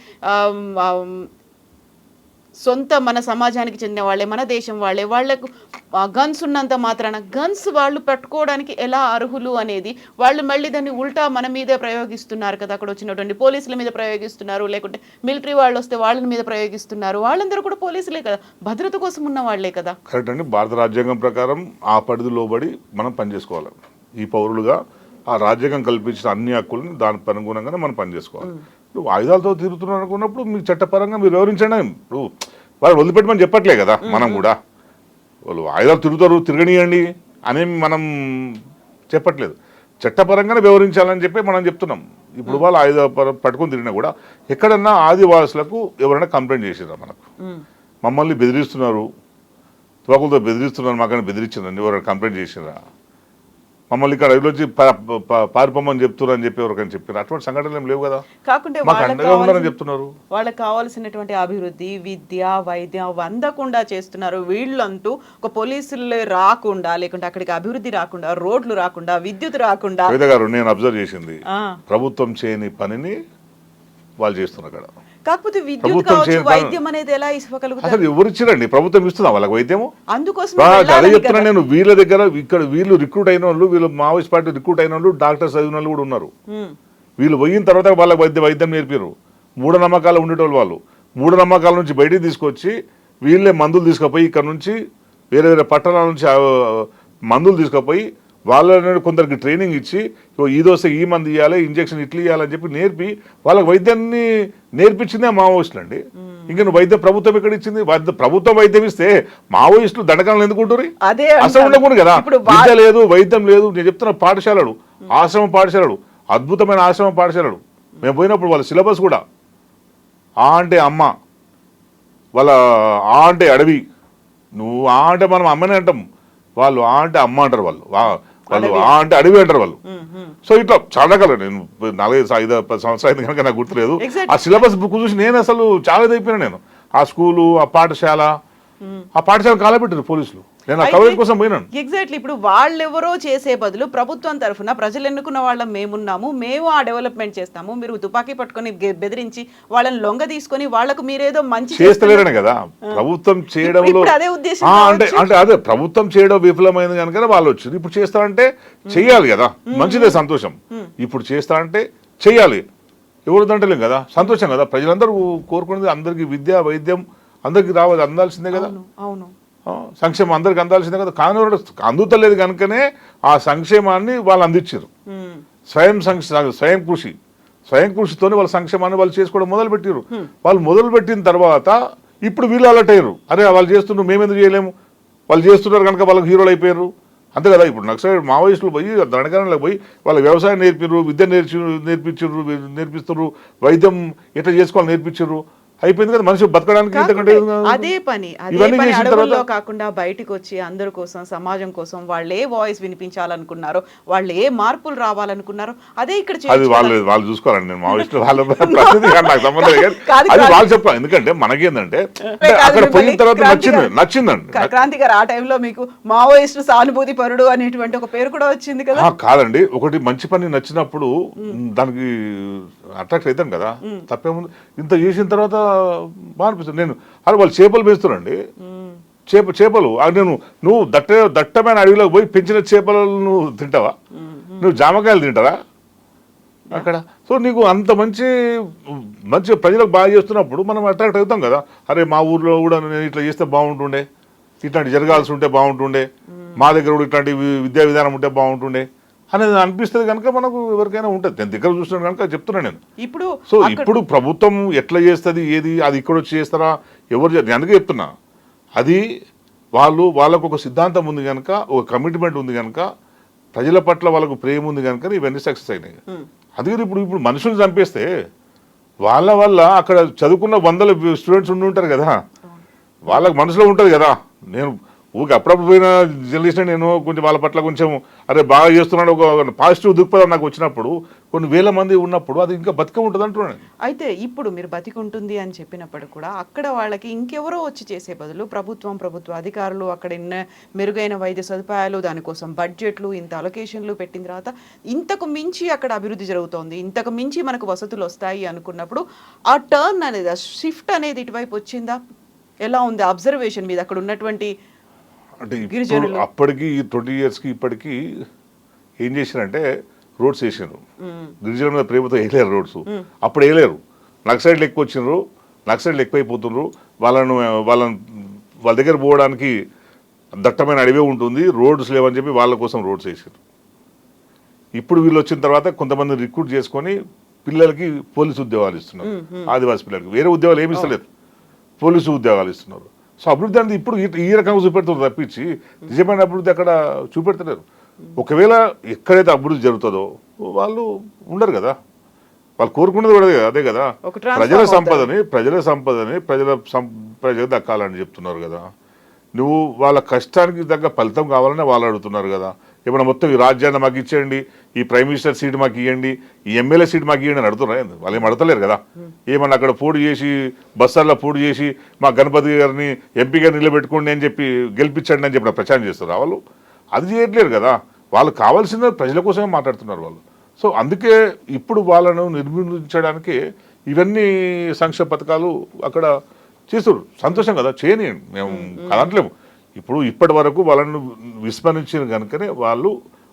సొంత మన సమాజానికి చెందిన వాళ్ళే, మన దేశం వాళ్ళే, వాళ్లకు గన్స్ ఉన్నంత మాత్రాన గన్స్ వాళ్ళు పట్టుకోవడానికి ఎలా అర్హులు అనేది వాళ్ళు మళ్ళీ దాన్ని ఉల్టా మన మీదే ప్రయోగిస్తున్నారు కదా. అక్కడ వచ్చినటువంటి పోలీసుల మీద ప్రయోగిస్తున్నారు, లేకుంటే మిలిటరీ వాళ్ళు వస్తే వాళ్ళ మీద ప్రయోగిస్తున్నారు. వాళ్ళందరూ కూడా పోలీసులే కదా, భద్రత కోసం ఉన్న వాళ్లే కదా. కరెక్ట్ అండి. భారత రాజ్యాంగం ప్రకారం ఆ పరిధిలోబడి మనం పనిచేసుకోవాలి. ఈ పౌరులుగా ఆ రాజ్యాంగం కల్పించిన అన్ని హక్కులని దానికి అనుగుణంగానే మనం పనిచేసుకోవాలి. ఇప్పుడు ఆయుధాలతో తిరుగుతున్నారు అనుకున్నప్పుడు మీకు చట్టపరంగా మీరు వివరించండి. ఇప్పుడు వాళ్ళు వదిలిపెట్టమని చెప్పట్లే కదా మనం కూడా. వాళ్ళు ఆయుధాలు తిరగనియండి అనేమి మనం చెప్పట్లేదు, చట్టపరంగానే వివరించాలని చెప్పి మనం చెప్తున్నాం. ఇప్పుడు వాళ్ళు ఆయుధాలు పట్టుకొని తిరిగినా కూడా ఎక్కడన్నా ఆదివాసులకు ఎవరైనా కంప్లైంట్ చేసిరా, మమ్మల్ని బెదిరిస్తున్నారు, తుపాకులతో బెదిరిస్తున్నారు, మాకన్నా బెదిరించారని ఎవరైనా కంప్లైంట్ చేసిరా, మమ్మల్ని ఇక్కడ వచ్చి పారిపోమని చెప్తున్నారు అని చెప్పి ఎవరికైనా చెప్పారు? అటువంటి సంఘటనలు ఏం లేవు కదా. కాకుంటే చెప్తున్నారు వాళ్ళకి కావాల్సినటువంటి అభివృద్ధి, విద్య, వైద్యం అందకుండా చేస్తున్నారు. వీళ్ళంటూ ఒక పోలీసులు రాకుండా లేకుంటే అక్కడికి అభివృద్ధి రాకుండా, రోడ్లు రాకుండా, విద్యుత్ రాకుండా. గారు నేను అబ్జర్వ్ చేసింది ప్రభుత్వం చేయని పనిని వాళ్ళు చేస్తున్నారు అక్కడ. కాకపోతే విద్యుత్ ప్రభుత్వం కావచ్చు, చేయని వైద్యం అనేది ఎలా ఇవ్వగలుగుతారు? అసలు ఎవరు ఇచ్చిరండి? ప్రభుత్వం ఇస్తుందా వాళ్ళకి వైద్యము? అందుకోసం అదే చెప్తున్నా నేను. వీళ్ళ దగ్గర ఇక్కడ వీళ్ళు రిక్రూట్ అయిన వాళ్ళు, వీళ్ళు మావోయిస్ట్ పార్టీ రిక్రూట్ అయిన వాళ్ళు, డాక్టర్స్ చదివిన వాళ్ళు కూడా ఉన్నారు. వీళ్ళు పోయిన తర్వాత వాళ్ళకి వైద్యం నేర్పారు. మూఢనమ్మకాలు ఉండేటోళ్ళు వాళ్ళు. మూఢనమ్మకాల నుంచి బయటికి తీసుకొచ్చి వీళ్ళే మందులు తీసుకుపోయి ఇక్కడ నుంచి వేరే వేరే పట్టణాల నుంచి మందులు తీసుకుపోయి వాళ్ళని కొందరికి ట్రైనింగ్ ఇచ్చి ఈ దోశ ఈ మంది ఇవ్వాలి, ఇంజక్షన్ ఇట్లా ఇవ్వాలని చెప్పి నేర్పి వాళ్ళకి వైద్యాన్ని నేర్పించిందే మావోయిస్టులు అండి. ఇంకా నువ్వు వైద్యం ప్రభుత్వం ఎక్కడ ఇచ్చింది? ప్రభుత్వం వైద్యం ఇస్తే మావోయిస్టులు దండకాలను ఎందుకు ఉంటారు? అసలు ఉండకూడదు కదా. విద్య లేదు, వైద్యం లేదు. నేను చెప్తున్న పాఠశాలలు, ఆశ్రమ పాఠశాలలు, అద్భుతమైన ఆశ్రమ పాఠశాలలు. మేము పోయినప్పుడు వాళ్ళ సిలబస్ కూడా ఆ అంటే అమ్మ, వాళ్ళ ఆ అంటే అడవి. నువ్వు ఆ అంటే మనం అమ్మనే అంటాం, వాళ్ళు ఆ అంటే అమ్మ అంటారు. వాళ్ళు ఆ అంటే అడవి అంటారు వాళ్ళు. సో ఇట్లా చాలా రకాలు. నేను 4-5 సంవత్సరాలు అయింది కనుక నాకు గుర్తులేదు. ఆ సిలబస్ బుక్ చూసి నేను అసలు చాలా ఇదైపోయినా. నేను ఆ స్కూలు, ఆ పాఠశాల కాలబెట్టారు పోలీసులు. నేను ఆ కవరేజ్ కోసం పోయినాను. ఎగ్జాక్ట్లీ. ఇప్పుడు వాళ్ళెవరో చేసే బదులు ప్రభుత్వం తరఫున ప్రజలు ఎన్నుకున్న వాళ్ళం మేమున్నాము, మేము ఆ డెవలప్మెంట్ చేస్తాము, మీరు తుపాకీ పట్టుకొని బెదిరించి వాళ్ళని లొంగ తీసుకొని వాళ్ళకు మీరేదో మంచి చేస్తలేరనే కదా ప్రభుత్వం చేయడంలో. అదే ఉద్దేశం అంటే అదే ప్రభుత్వం చేయడం విఫలమైంది కనుక వాళ్ళు వచ్చింది. ఇప్పుడు చేస్తారంటే చెయ్యాలి కదా, మంచిదే, సంతోషం. ఇప్పుడు చేస్తారంటే చెయ్యాలి, ఎవరు దంటలేం కదా, సంతోషం కదా. ప్రజలందరూ కోరుకునేది అందరికి విద్య, వైద్యం అందరికి రావాలి, అందాల్సిందే కదా. అవును, సంక్షేమం అందరికి అందాల్సిందే కదా. కానీ అందుతలేదు కనుకనే ఆ సంక్షేమాన్ని వాళ్ళు అందించారు. స్వయం కృషితోనే వాళ్ళ సంక్షేమాన్ని వాళ్ళు చేసుకోవడం మొదలుపెట్టారు. వాళ్ళు మొదలుపెట్టిన తర్వాత ఇప్పుడు వీళ్ళు అలర్ట్ అయ్యారు. అరే వాళ్ళు చేస్తున్నారు, మేమెందుకు చేయలేము, వాళ్ళు చేస్తున్నారు కనుక వాళ్ళకి హీరోలు అయిపోయారు. అంతే కదా. ఇప్పుడు నక్సలైట్ మావోయిస్టులు పోయి దండకారణలకు పోయి వాళ్ళ వ్యవసాయం నేర్పిర్రు, విద్య నేర్పిస్తున్నారు, వైద్యం ఎట్లా చేసుకోవాలి నేర్పించారు. అయిపోయింది కదా. మనిషి బతకడానికి అదే పని అడవుల్లో కాకుండా బయటకు వచ్చి అందరి కోసం, సమాజం కోసం వాళ్ళు ఏ వాయిస్ వినిపించాలనుకున్నారో, వాళ్ళు ఏ మార్పులు రావాలనుకున్నారో అదే ఇక్కడ వాళ్ళు చూసుకోవాలండి. నేను మావోయిస్టులు వాళ్ళ నాకు సంబంధం లేదు, అది వాళ్ళు చెప్పాలి. ఎందుకంటే మనకేందంటే అక్కడ పోయిన తర్వాత నచ్చిందండి. క్రాంతి గారు, ఆ టైంలో మీకు మావోయిస్టు సానుభూతి పరుడు అనేటువంటి ఒక పేరు కూడా వచ్చింది కదా. కాదండి, ఒకటి మంచి పని నచ్చినప్పుడు దానికి అట్రాక్ట్ అవుతాం కదా, తప్పేముంది. ఇంత చేసిన తర్వాత బాగా అనిపిస్తుంది. నేను అరే వాళ్ళు చేపలు పెంచుతానండి, చేపలు నువ్వు దట్టమైన అడవిలోకి పోయి పెంచిన చేపలను నువ్వు తింటావా? నువ్వు జామకాయలు తింటారా అక్కడ? సో నీకు అంత మంచి ప్రజలకు బాగా చేస్తున్నప్పుడు మనం అట్రాక్ట్ అవుతాం కదా. అరే మా ఊర్లో కూడా నేను ఇట్లా చేస్తే బాగుంటుండే, ఇట్లాంటి జరగాల్సి ఉంటే బాగుంటుండే, మా దగ్గర కూడా ఇట్లాంటి విద్యా విధానం ఉంటే బాగుంటుండే అనేది అనిపిస్తుంది కనుక మనకు ఎవరికైనా ఉంటుంది. నేను దగ్గర చూస్తున్నాను కనుక చెప్తున్నాను నేను. ఇప్పుడు ప్రభుత్వం ఎట్లా చేస్తుంది ఏది అది ఇక్కడ వచ్చి చేస్తారా ఎవరు? అందుకే చెప్తున్నా, అది వాళ్ళకు ఒక సిద్ధాంతం ఉంది కనుక, ఒక కమిట్మెంట్ ఉంది కనుక, ప్రజల పట్ల వాళ్ళకు ప్రేమ ఉంది కనుక ఇవన్నీ సక్సెస్ అయినాయి. అందుకని ఇప్పుడు మనుషులు చంపేస్తే వాళ్ళ వల్ల అక్కడ చదువుకున్న 100 స్టూడెంట్స్ ఉంటారు కదా, వాళ్ళకి మనసులో ఉంటుంది కదా. నేను అప్పుడప్పుడు పోయిన జర్నలిస్ట్ నేను కొంచెం వాళ్ళ పట్ల కొంచెం అరే బాగా చేస్తున్నాడు ఒక పాజిటివ్ దృక్పథం నాకు వచ్చినప్పుడు, కొన్ని వేల మంది ఉన్నప్పుడు అది ఇంకా బతిక ఉంటుంది అంటున్నాను. అయితే ఇప్పుడు మీరు బతికుంటుంది అని చెప్పినప్పుడు కూడా అక్కడ వాళ్ళకి ఇంకెవరో వచ్చి చేసే బదులు ప్రభుత్వ అధికారులు అక్కడ మెరుగైన వైద్య సదుపాయాలు, దానికోసం బడ్జెట్లు, ఇంత అలొకేషన్లు పెట్టిన తర్వాత ఇంతకు మించి అక్కడ అభివృద్ధి జరుగుతోంది, ఇంతకు మించి మనకు వసతులు వస్తాయి అనుకున్నప్పుడు ఆ టర్న్ అనేది, ఆ షిఫ్ట్ అనేది ఇటువైపు వచ్చిందా? ఎలా ఉంది అబ్జర్వేషన్ మీద అక్కడ ఉన్నటువంటి? అంటే అప్పటికి 20 yearsకి ఇప్పటికీ ఏం చేశారంటే రోడ్స్ వేసారు. గిరిజనుల మీద ప్రేమతో వేయలేరు రోడ్స్. అప్పుడు వేయలేరు. నక్సలైట్లు ఎక్కువ వచ్చినారు, నక్సలైట్లు ఎక్కువైపోతున్నారు. వాళ్ళ దగ్గర పోవడానికి దట్టమైన అడవే ఉంటుంది, రోడ్స్ లేవని చెప్పి వాళ్ళ కోసం రోడ్స్ వేసారు. ఇప్పుడు వీళ్ళు వచ్చిన తర్వాత కొంతమంది రిక్రూట్ చేసుకొని పిల్లలకి పోలీసు ఉద్యోగాలు ఇస్తున్నారు. ఆదివాసీ పిల్లలకి వేరే ఉద్యోగాలు ఏమి ఇస్తలేదు, పోలీసు ఉద్యోగాలు ఇస్తున్నారు. సో అభివృద్ధి అనేది ఇప్పుడు ఈ రకంగా చూపెడుతుంది తప్పించి నిజమైన అభివృద్ధి అక్కడ చూపెడతలేరు. ఒకవేళ ఎక్కడైతే అభివృద్ధి జరుగుతుందో వాళ్ళు ఉండరు కదా, వాళ్ళు కోరుకునేది కూడా అదే కదా. ప్రజల సంపదని ప్రజలకు దక్కాలని చెప్తున్నారు కదా. నువ్వు వాళ్ళ కష్టానికి తగ్గ ఫలితం కావాలని వాళ్ళు అడుగుతున్నారు కదా. ఏమన్నా మొత్తం ఈ రాజ్యాన్ని మాకు ఇచ్చేయండి, ఈ ప్రైమ్ మినిస్టర్ సీట్ మాకు ఇవ్వండి, ఈ ఎమ్మెల్యే సీట్ మాకు ఇవ్వండి అని అడుగుతున్నారు. వాళ్ళు ఏం అడతలేరు కదా. ఏమన్నా అక్కడ పోటీ చేసి బస్సార్లో పోటీ చేసి మా గణపతి గారిని ఎంపీగా నిలబెట్టుకోండి అని చెప్పి గెలిపించండి అని చెప్పి ప్రచారం చేస్తారు. వాళ్ళు అది చేయట్లేరు కదా. వాళ్ళు కావాల్సిన ప్రజల కోసమే మాట్లాడుతున్నారు వాళ్ళు. సో అందుకే ఇప్పుడు వాళ్ళను నిర్మించడానికి ఇవన్నీ సంక్షేమ పథకాలు అక్కడ చేస్తారు. సంతోషం కదా, చేయనియండి, మేము కదట్లేము. ఇప్పుడు ఇప్పటి వరకు వాళ్ళను విస్మరించిన కనుకనే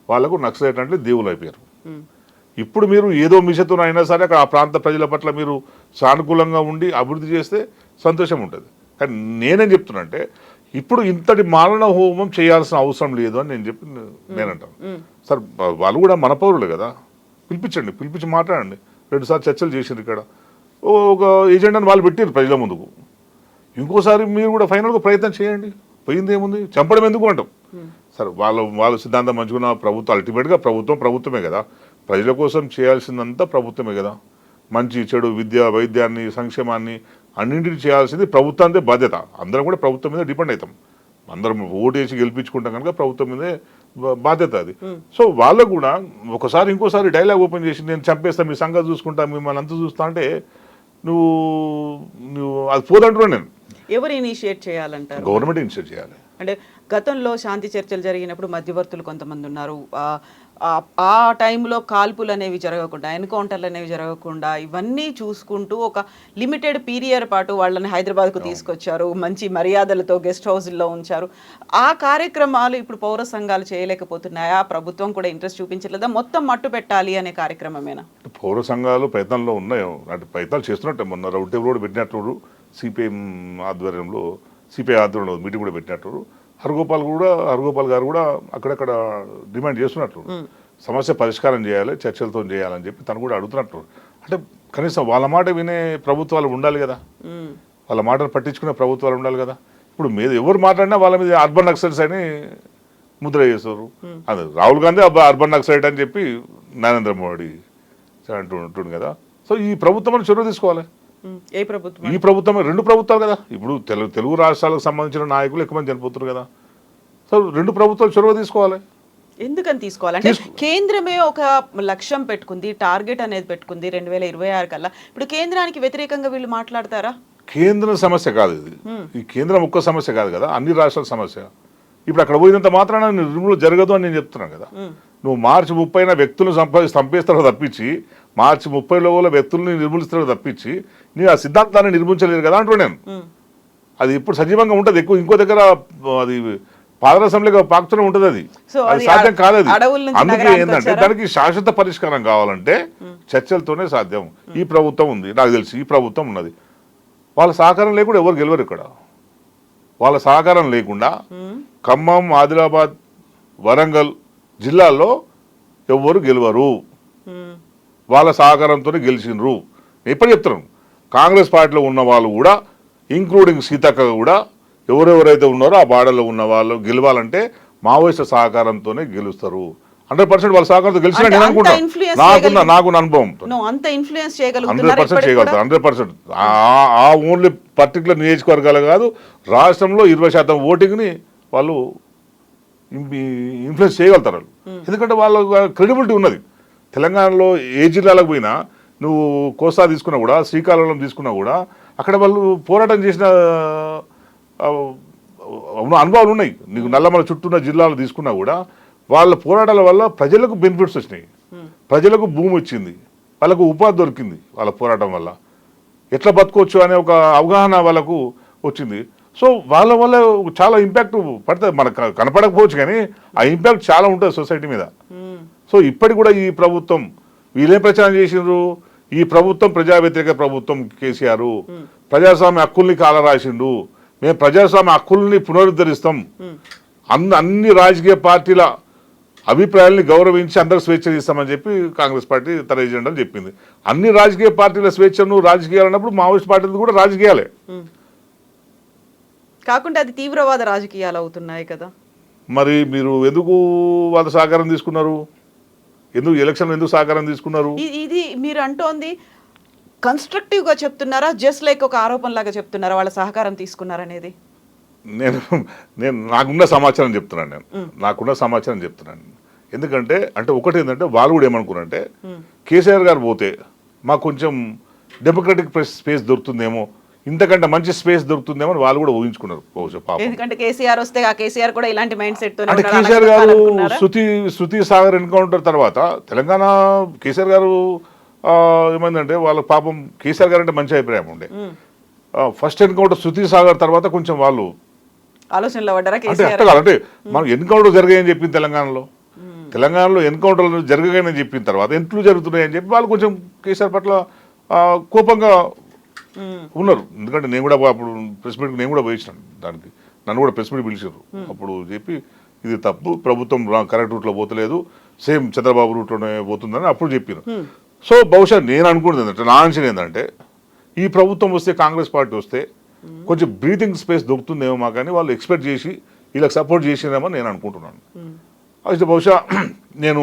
వాళ్ళకు నక్సలైట్ అంటే దేవులు అయిపోయారు. ఇప్పుడు మీరు ఏదో మిషతో అయినా సరే అక్కడ ఆ ప్రాంత ప్రజల పట్ల మీరు సానుకూలంగా ఉండి అభివృద్ధి చేస్తే సంతోషం ఉంటుంది. కానీ నేనేం చెప్తున్నా అంటే ఇప్పుడు ఇంతటి మారణ హోమం చేయాల్సిన అవసరం లేదు అని నేనంటాను. సార్ వాళ్ళు కూడా మన పౌరులే కదా, పిలిపించి మాట్లాడండి. 2 సార్లు చర్చలు చేసిండ్రు ఇక్కడ, ఒక ఏజెండాని వాళ్ళు పెట్టారు ప్రజల ముందుకు. ఇంకోసారి మీరు కూడా ఫైనల్గా ప్రయత్నం చేయండి. పోయింది ఏముంది, చంపడం ఎందుకు అంటాం. సరే వాళ్ళ సిద్ధాంతం మంచుకున్న ప్రభుత్వం అల్టిమేట్గా ప్రభుత్వమే కదా, ప్రజల కోసం చేయాల్సిందంతా ప్రభుత్వమే కదా. మంచి చెడు విద్య వైద్యాన్ని సంక్షేమాన్ని అన్నింటినీ చేయాల్సింది ప్రభుత్వానికి బాధ్యత. అందరం కూడా ప్రభుత్వం మీద డిపెండ్ అవుతాం. అందరం ఓటు వేసి గెలిపించుకుంటాం కనుక ప్రభుత్వం మీదే బాధ్యత అది. సో వాళ్ళకు కూడా ఒకసారి ఇంకోసారి డైలాగ్ ఓపెన్ చేసి నేను చంపేస్తా, మీ సంగతి చూసుకుంటా, మిమ్మల్ని అంతా చూస్తా అంటే నువ్వు అది పోదంటున్నాను నేను. ఎవరు ఇనిషియేట్ చేయాలంటారు? గవర్నమెంట్ ఇనిషియేట్ చేయాలి. అంటే గతంలో శాంతి చర్చలు జరిగినప్పుడు మధ్యవర్తులు కొంతమంది ఉన్నారు. ఆ టైంలో కాల్పులు అనేవి జరగకుండా, ఎన్కౌంటర్లు అనేవి జరగకుండా ఇవన్నీ చూసుకుంటూ ఒక లిమిటెడ్ పీరియడ్ పాటు వాళ్ళని హైదరాబాద్కు తీసుకొచ్చారు. మంచి మర్యాదలతో గెస్ట్ హౌస్లో ఉంచారు. ఆ కార్యక్రమాలు ఇప్పుడు పౌర సంఘాలు చేయలేకపోతున్నాయా? ప్రభుత్వం కూడా ఇంట్రెస్ట్ చూపించలేదా? మొత్తం మట్టు పెట్టాలి అనే కార్యక్రమమేనా? పౌర సంఘాలు ప్రయత్నంలో ఉన్నాయి, అంటే ప్రయత్నాలు చేస్తున్నట్టే. మొన్న రౌండ్ టేబుల్ కూడా పెట్టినట్టు సిపిఐ ఆధ్వర్యంలో మీటింగ్ కూడా పెట్టినట్టు. హరగోపాల్ గారు కూడా అక్కడక్కడ డిమాండ్ చేస్తున్నట్టు, సమస్య పరిష్కారం చేయాలి, చర్చలతో చేయాలని చెప్పి తను కూడా అడుగుతున్నట్టు. అంటే కనీసం వాళ్ళ మాట వినే ప్రభుత్వాలు ఉండాలి కదా, వాళ్ళ మాటను పట్టించుకునే ప్రభుత్వాలు ఉండాలి కదా. ఇప్పుడు మీద ఎవరు మాట్లాడినా వాళ్ళ మీద అర్బన్ నక్సలైట్స్ అని ముద్ర చేస్తారు. అది రాహుల్ గాంధీ అర్బన్ నక్సలైట్ అని చెప్పి నరేంద్ర మోడీ అంటుంటుంది కదా. సో ఈ ప్రభుత్వం చొరవ తీసుకోవాలి. ఈ ప్రభుత్వం 2 ప్రభుత్వాలు కదా. ఇప్పుడు తెలుగు రాష్ట్రాలకు సంబంధించిన నాయకులు ఎక్కువ మంది చనిపోతున్నారు కదా. సో 2 ప్రభుత్వాలు చొరవ తీసుకోవాలి. ఎందుకని తీసుకోవాలంటే కేంద్రమే ఒక లక్ష్యం పెట్టుకుంది, టార్గెట్ అనేది పెట్టుకుంది 2026 కల్లా. ఇప్పుడు కేంద్రానికి వ్యతిరేకంగా వీళ్ళు మాట్లాడతారా? కేంద్రం సమస్య కాదు ఇది, ఈ కేంద్రం ఒక్క సమస్య కాదు కదా, అన్ని రాష్ట్రాల సమస్య. ఇప్పుడు అక్కడ పోయినంత మాత్రాన నిర్మూలన జరగదు అని నేను చెప్తున్నాను కదా. నువ్వు మార్చి 30న వ్యక్తులను చంపేస్తారో తప్పించి, మార్చి 30లో వ్యక్తుల్ని నిర్మూలిస్తారో తప్పించి నీ ఆ సిద్ధాంతాన్ని నిర్మించలేరు కదా అంటున్నాను నేను. అది ఇప్పుడు సజీవంగా ఉంటుంది. ఇంకో దగ్గర అది పాదరసంలో పాకుతూనే ఉంటుంది. అది సాధ్యం కాదు. అది అందుకే ఏంటంటే దానికి శాశ్వత పరిష్కారం కావాలంటే చర్చలతోనే సాధ్యం. ఈ ప్రభుత్వం ఉంది, నాకు తెలిసి ఈ ప్రభుత్వం ఉన్నది, వాళ్ళ సహకారం లేకుండా ఎవరు గెలవరు ఇక్కడ. వాళ్ళ సహకారం లేకుండా ఖమ్మం, ఆదిలాబాద్, వరంగల్ జిల్లాల్లో ఎవరు గెలవరు. వాళ్ళ సహకారంతోనే గెలిచినరు. ఎప్పుడు చెప్తున్నాను, కాంగ్రెస్ పార్టీలో ఉన్న వాళ్ళు కూడా ఇంక్లూడింగ్ సీతక్క కూడా ఎవరెవరైతే ఉన్నారో ఆ బాడలో ఉన్న వాళ్ళు గెలవాలంటే మావోయిస్టు సహకారంతోనే గెలుస్తారు. 100% వాళ్ళ సహకారంతో గెలిచిన నేను అనుకుంటాను. నాకున్న అనుభవంతో 100% చేయగలుగుతారు. 100%. ఆ ఓన్లీ పర్టికులర్ నియోజకవర్గాలు కాదు, రాష్ట్రంలో 20% ఓటింగ్ని వాళ్ళు ఇన్ఫ్లుయెన్స్ చేయగలుగుతారు. ఎందుకంటే వాళ్ళ క్రెడిబిలిటీ ఉన్నది. తెలంగాణలో ఏ జిల్లాలకు పోయినా, నువ్వు కోస్తా తీసుకున్నా కూడా, శ్రీకాకుళం తీసుకున్నా కూడా, అక్కడ వాళ్ళు పోరాటం చేసిన అనుభవాలు ఉన్నాయి. నీకు నల్లమల చుట్టూన్న జిల్లాలు తీసుకున్నా కూడా వాళ్ళ పోరాటాల వల్ల ప్రజలకు బెనిఫిట్స్ వచ్చినాయి, ప్రజలకు భూమి వచ్చింది, వాళ్ళకు ఉపాధి దొరికింది. వాళ్ళ పోరాటం వల్ల ఎట్లా బతకొచ్చు అనే ఒక అవగాహన వాళ్ళకు వచ్చింది. సో వాళ్ళ వల్ల చాలా ఇంపాక్ట్ పడుతుంది. మనకు కనపడకపోవచ్చు కానీ ఆ ఇంపాక్ట్ చాలా ఉంటుంది సొసైటీ మీద. సో ఇప్పటికి కూడా ఈ ప్రభుత్వం వీళ్ళేం ప్రచారం చేసిండ్రు, ఈ ప్రభుత్వం ప్రజా వ్యతిరేక ప్రభుత్వం కేసీఆర్, ప్రజాస్వామ్య హక్కుల్ని కాలరాసిండు, మేము ప్రజాస్వామ్య హక్కుల్ని పునరుద్ధరిస్తాం, అన్ని రాజకీయ పార్టీల అభిప్రాయాల్ని గౌరవించి అందరికి స్వేచ్ఛ ఇస్తామని చెప్పి కాంగ్రెస్ పార్టీ తన ఎజెండాలు చెప్పింది. అన్ని రాజకీయ పార్టీల స్వేచ్ఛను రాజకీయాలు అన్నప్పుడు మావోయిస్ట్ పార్టీలు కూడా రాజకీయాలే కాకుండా అది తీవ్రవాద రాజకీయాలు అవుతున్నాయి కదా. మరి మీరు ఎందుకు వాళ్ళ సహకారం తీసుకున్నారు? ఎందుకు ఎలక్షన్ ఎందుకు సహకారం తీసుకున్నారు? ఇది మీరు అంటోంది కన్స్ట్రక్టివ్ గా చెప్తున్నారా, జస్ట్ లైక్ ఒక ఆరోపణ లాగా చెప్తున్నారా వాళ్ళ సహకారం తీసుకున్నారనేది? నేను నాకున్న సమాచారం చెప్తున్నాను. ఎందుకంటే ఒకటి ఏంటంటే వాళ్ళు కూడా ఏమనుకున్నారంటే కేసీఆర్ గారు పోతే మాకు కొంచెం డెమోక్రటిక్ స్పేస్ దొరుకుతుందేమో, ఇంతకంటే మంచి స్పేస్ దొరుకుతుందేమో అని వాళ్ళు కూడా ఊహించుకున్నారు. ఎందుకంటే కేసీఆర్ వస్తే ఆ కేసీఆర్ కూడా ఇలాంటి మైండ్ సెట్ తో అంటే కేసీఆర్ గారు శృతి సాగర్ ఎన్కౌంటర్ తర్వాత తెలంగాణ కేసీఆర్ గారు ఏమైందంటే వాళ్ళ పాపం కేసీఆర్ గారు అంటే మంచి అభిప్రాయం ఉండే. ఫస్ట్ ఎన్కౌంటర్ శృతి సాగర్ తర్వాత కొంచెం వాళ్ళు ఆలోచనలో పడ్డారా అంటే కేసీఆర్? అట్లా అంటే మనం ఎన్కౌంటర్ జరిగాయని చెప్పింది తెలంగాణలో ఎన్కౌంటర్లు జరిగాయని చెప్పిన తర్వాత ఎంట్లు జరుగుతున్నాయని చెప్పి వాళ్ళు కొంచెం కేసీఆర్ పట్ల కోపంగా ఉన్నారు. ఎందుకంటే నేను కూడా అప్పుడు ప్రెస్ మీట్కి నేను కూడా పోయించాను, దానికి నన్ను కూడా ప్రెస్ మీట్ పిలిచారు. అప్పుడు చెప్పి ఇది తప్పు, ప్రభుత్వం కరెక్ట్ రూట్లో పోతలేదు, సేమ్ చంద్రబాబు రూట్లోనే పోతుందని అప్పుడు చెప్పాను. సో బహుశా నేను అనుకున్నది ఏంటంటే, నా అంచనా ఏంటంటే ఈ ప్రభుత్వం వస్తే, కాంగ్రెస్ పార్టీ వస్తే కొంచెం బ్రీతింగ్ స్పేస్ దొరుకుతుందేమో మా, కానీ వాళ్ళు ఎక్స్పెక్ట్ చేసి వీళ్ళకి సపోర్ట్ చేసినామో నేను అనుకుంటున్నాను. అయితే బహుశా నేను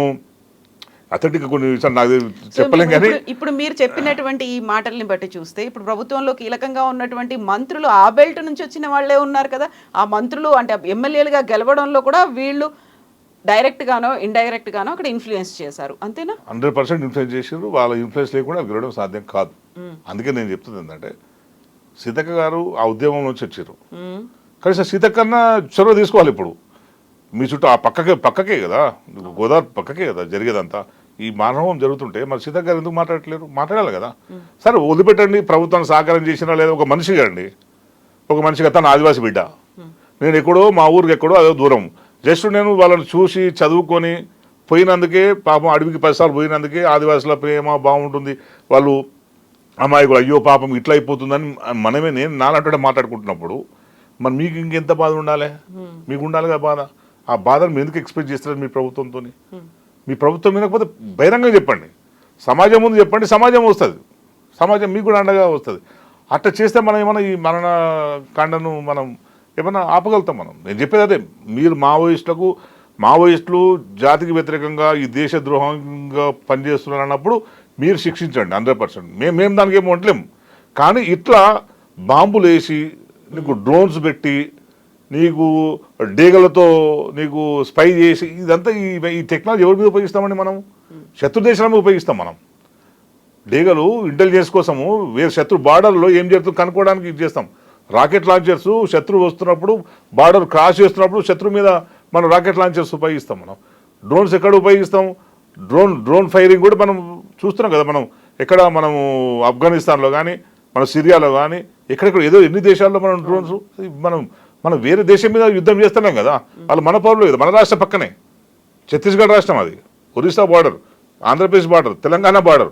అథెంటిక్ కొన్ని విషయాలు నాకు చెప్పలేం. కానీ ఇప్పుడు మీరు చెప్పినటువంటి ఈ మాటల్ని బట్టి చూస్తే ఇప్పుడు ప్రభుత్వంలో కీలకంగా ఉన్నటువంటి మంత్రులు ఆ బెల్ట్ నుంచి వచ్చిన వాళ్ళే ఉన్నారు కదా. ఆ మంత్రులు అంటే ఎమ్మెల్యేలుగా గెలవడంలో కూడా వీళ్ళు డైరెక్ట్ గానో ఇండైరెక్ట్ గానో అక్కడ ఇన్ఫ్లుయెన్స్ చేశారు, అంతేనా? 100% ఇన్ఫ్లుయెన్స్ చేసారు. వాళ్ళ ఇన్ఫ్లుయెన్స్ లేకుండా గెలవడం సాధ్యం కాదు. అందుకే నేను చెప్తుంది ఏంటంటే, సీతక్క గారు ఆ ఉద్యమం నుంచి వచ్చారు, కనీసం సీతక్కన్నా చొరవ తీసుకోవాలి. ఇప్పుడు మీ చుట్టూ ఆ పక్కకే కదా, గోదావరి పక్కకే కదా జరిగేదంతా. ఈ మానవం జరుగుతుంటే మరి సీతక్క గారు ఎందుకు మాట్లాడట్లేరు? మాట్లాడాలి కదా. సరే వదిలిపెట్టండి, ప్రభుత్వాన్ని సహకారం చేసినా లేదా ఒక మనిషిగా అండి, ఒక మనిషిగా తన ఆదివాసి బిడ్డ, నేను ఎక్కడో మా ఊరికి ఎక్కడో అదో దూరం, జస్ట్ నేను వాళ్ళని చూసి చదువుకొని పోయినందుకే, పాపం అడవికి 10 సార్లు పోయినందుకే ఆదివాసుల ప్రేమ బాగుంటుంది, వాళ్ళు అమాయకులు, అయ్యో పాపం ఇట్లా అయిపోతుందని మనమే నేను నాలంటే మాట్లాడుకుంటున్నప్పుడు మరి మీకు ఇంకెంత బాధ ఉండాలి? మీకు ఉండాలి కదా బాధ. ఆ బాధను మీరు ఎందుకు ఎక్స్పెక్ట్ చేస్తారు మీ ప్రభుత్వంతో? మీ ప్రభుత్వం వినకపోతే బహిరంగంగా చెప్పండి, సమాజం ముందు చెప్పండి, సమాజం వస్తుంది, సమాజం మీకు కూడా అండగా వస్తుంది. అట్లా చేస్తే మనం ఏమైనా ఈ మరణ కాండను మనం ఏమైనా ఆపగలుగుతాం. మనం నేను చెప్పేది అదే, మీరు మావోయిస్టులు జాతికి వ్యతిరేకంగా ఈ దేశ ద్రోహంగా పనిచేస్తున్నారు అన్నప్పుడు మీరు శిక్షించండి 100%. మేము దానికి ఏమో వంటలేము. కానీ ఇట్లా బాంబులు వేసి, నీకు డ్రోన్స్ పెట్టి, నీకు డేగలతో నీకు స్పై చేసి, ఇదంతా ఈ టెక్నాలజీ ఎవరి మీద ఉపయోగిస్తామండి? మనం శత్రు దేశాల మీద ఉపయోగిస్తాం. మనం డేగలు ఇంటెలిజెన్స్ కోసము వేరే శత్రు బార్డర్లో ఏం జరుగుతుందో కనుక్కోవడానికి ఇది చేస్తాం. రాకెట్ లాంచర్స్ శత్రువు వస్తున్నప్పుడు, బార్డర్ క్రాస్ చేస్తున్నప్పుడు శత్రు మీద మనం రాకెట్ లాంచర్స్ ఉపయోగిస్తాం. మనం డ్రోన్స్ ఎక్కడ ఉపయోగిస్తాం? డ్రోన్ ఫైరింగ్ కూడా మనం చూస్తున్నాం కదా. మనం మనము ఆఫ్ఘనిస్తాన్లో కానీ, మన సిరియాలో కానీ, ఎక్కడెక్కడ ఏదో ఎన్ని దేశాల్లో మనం డ్రోన్స్ మనం వేరే దేశం మీద యుద్ధం చేస్తున్నాం కదా. వాళ్ళు మన పౌరులు కదా, మన రాష్ట్ర పక్కనే ఛత్తీస్గఢ్ రాష్ట్రం, అది Orissa border, Andhra Pradesh border, Telangana border.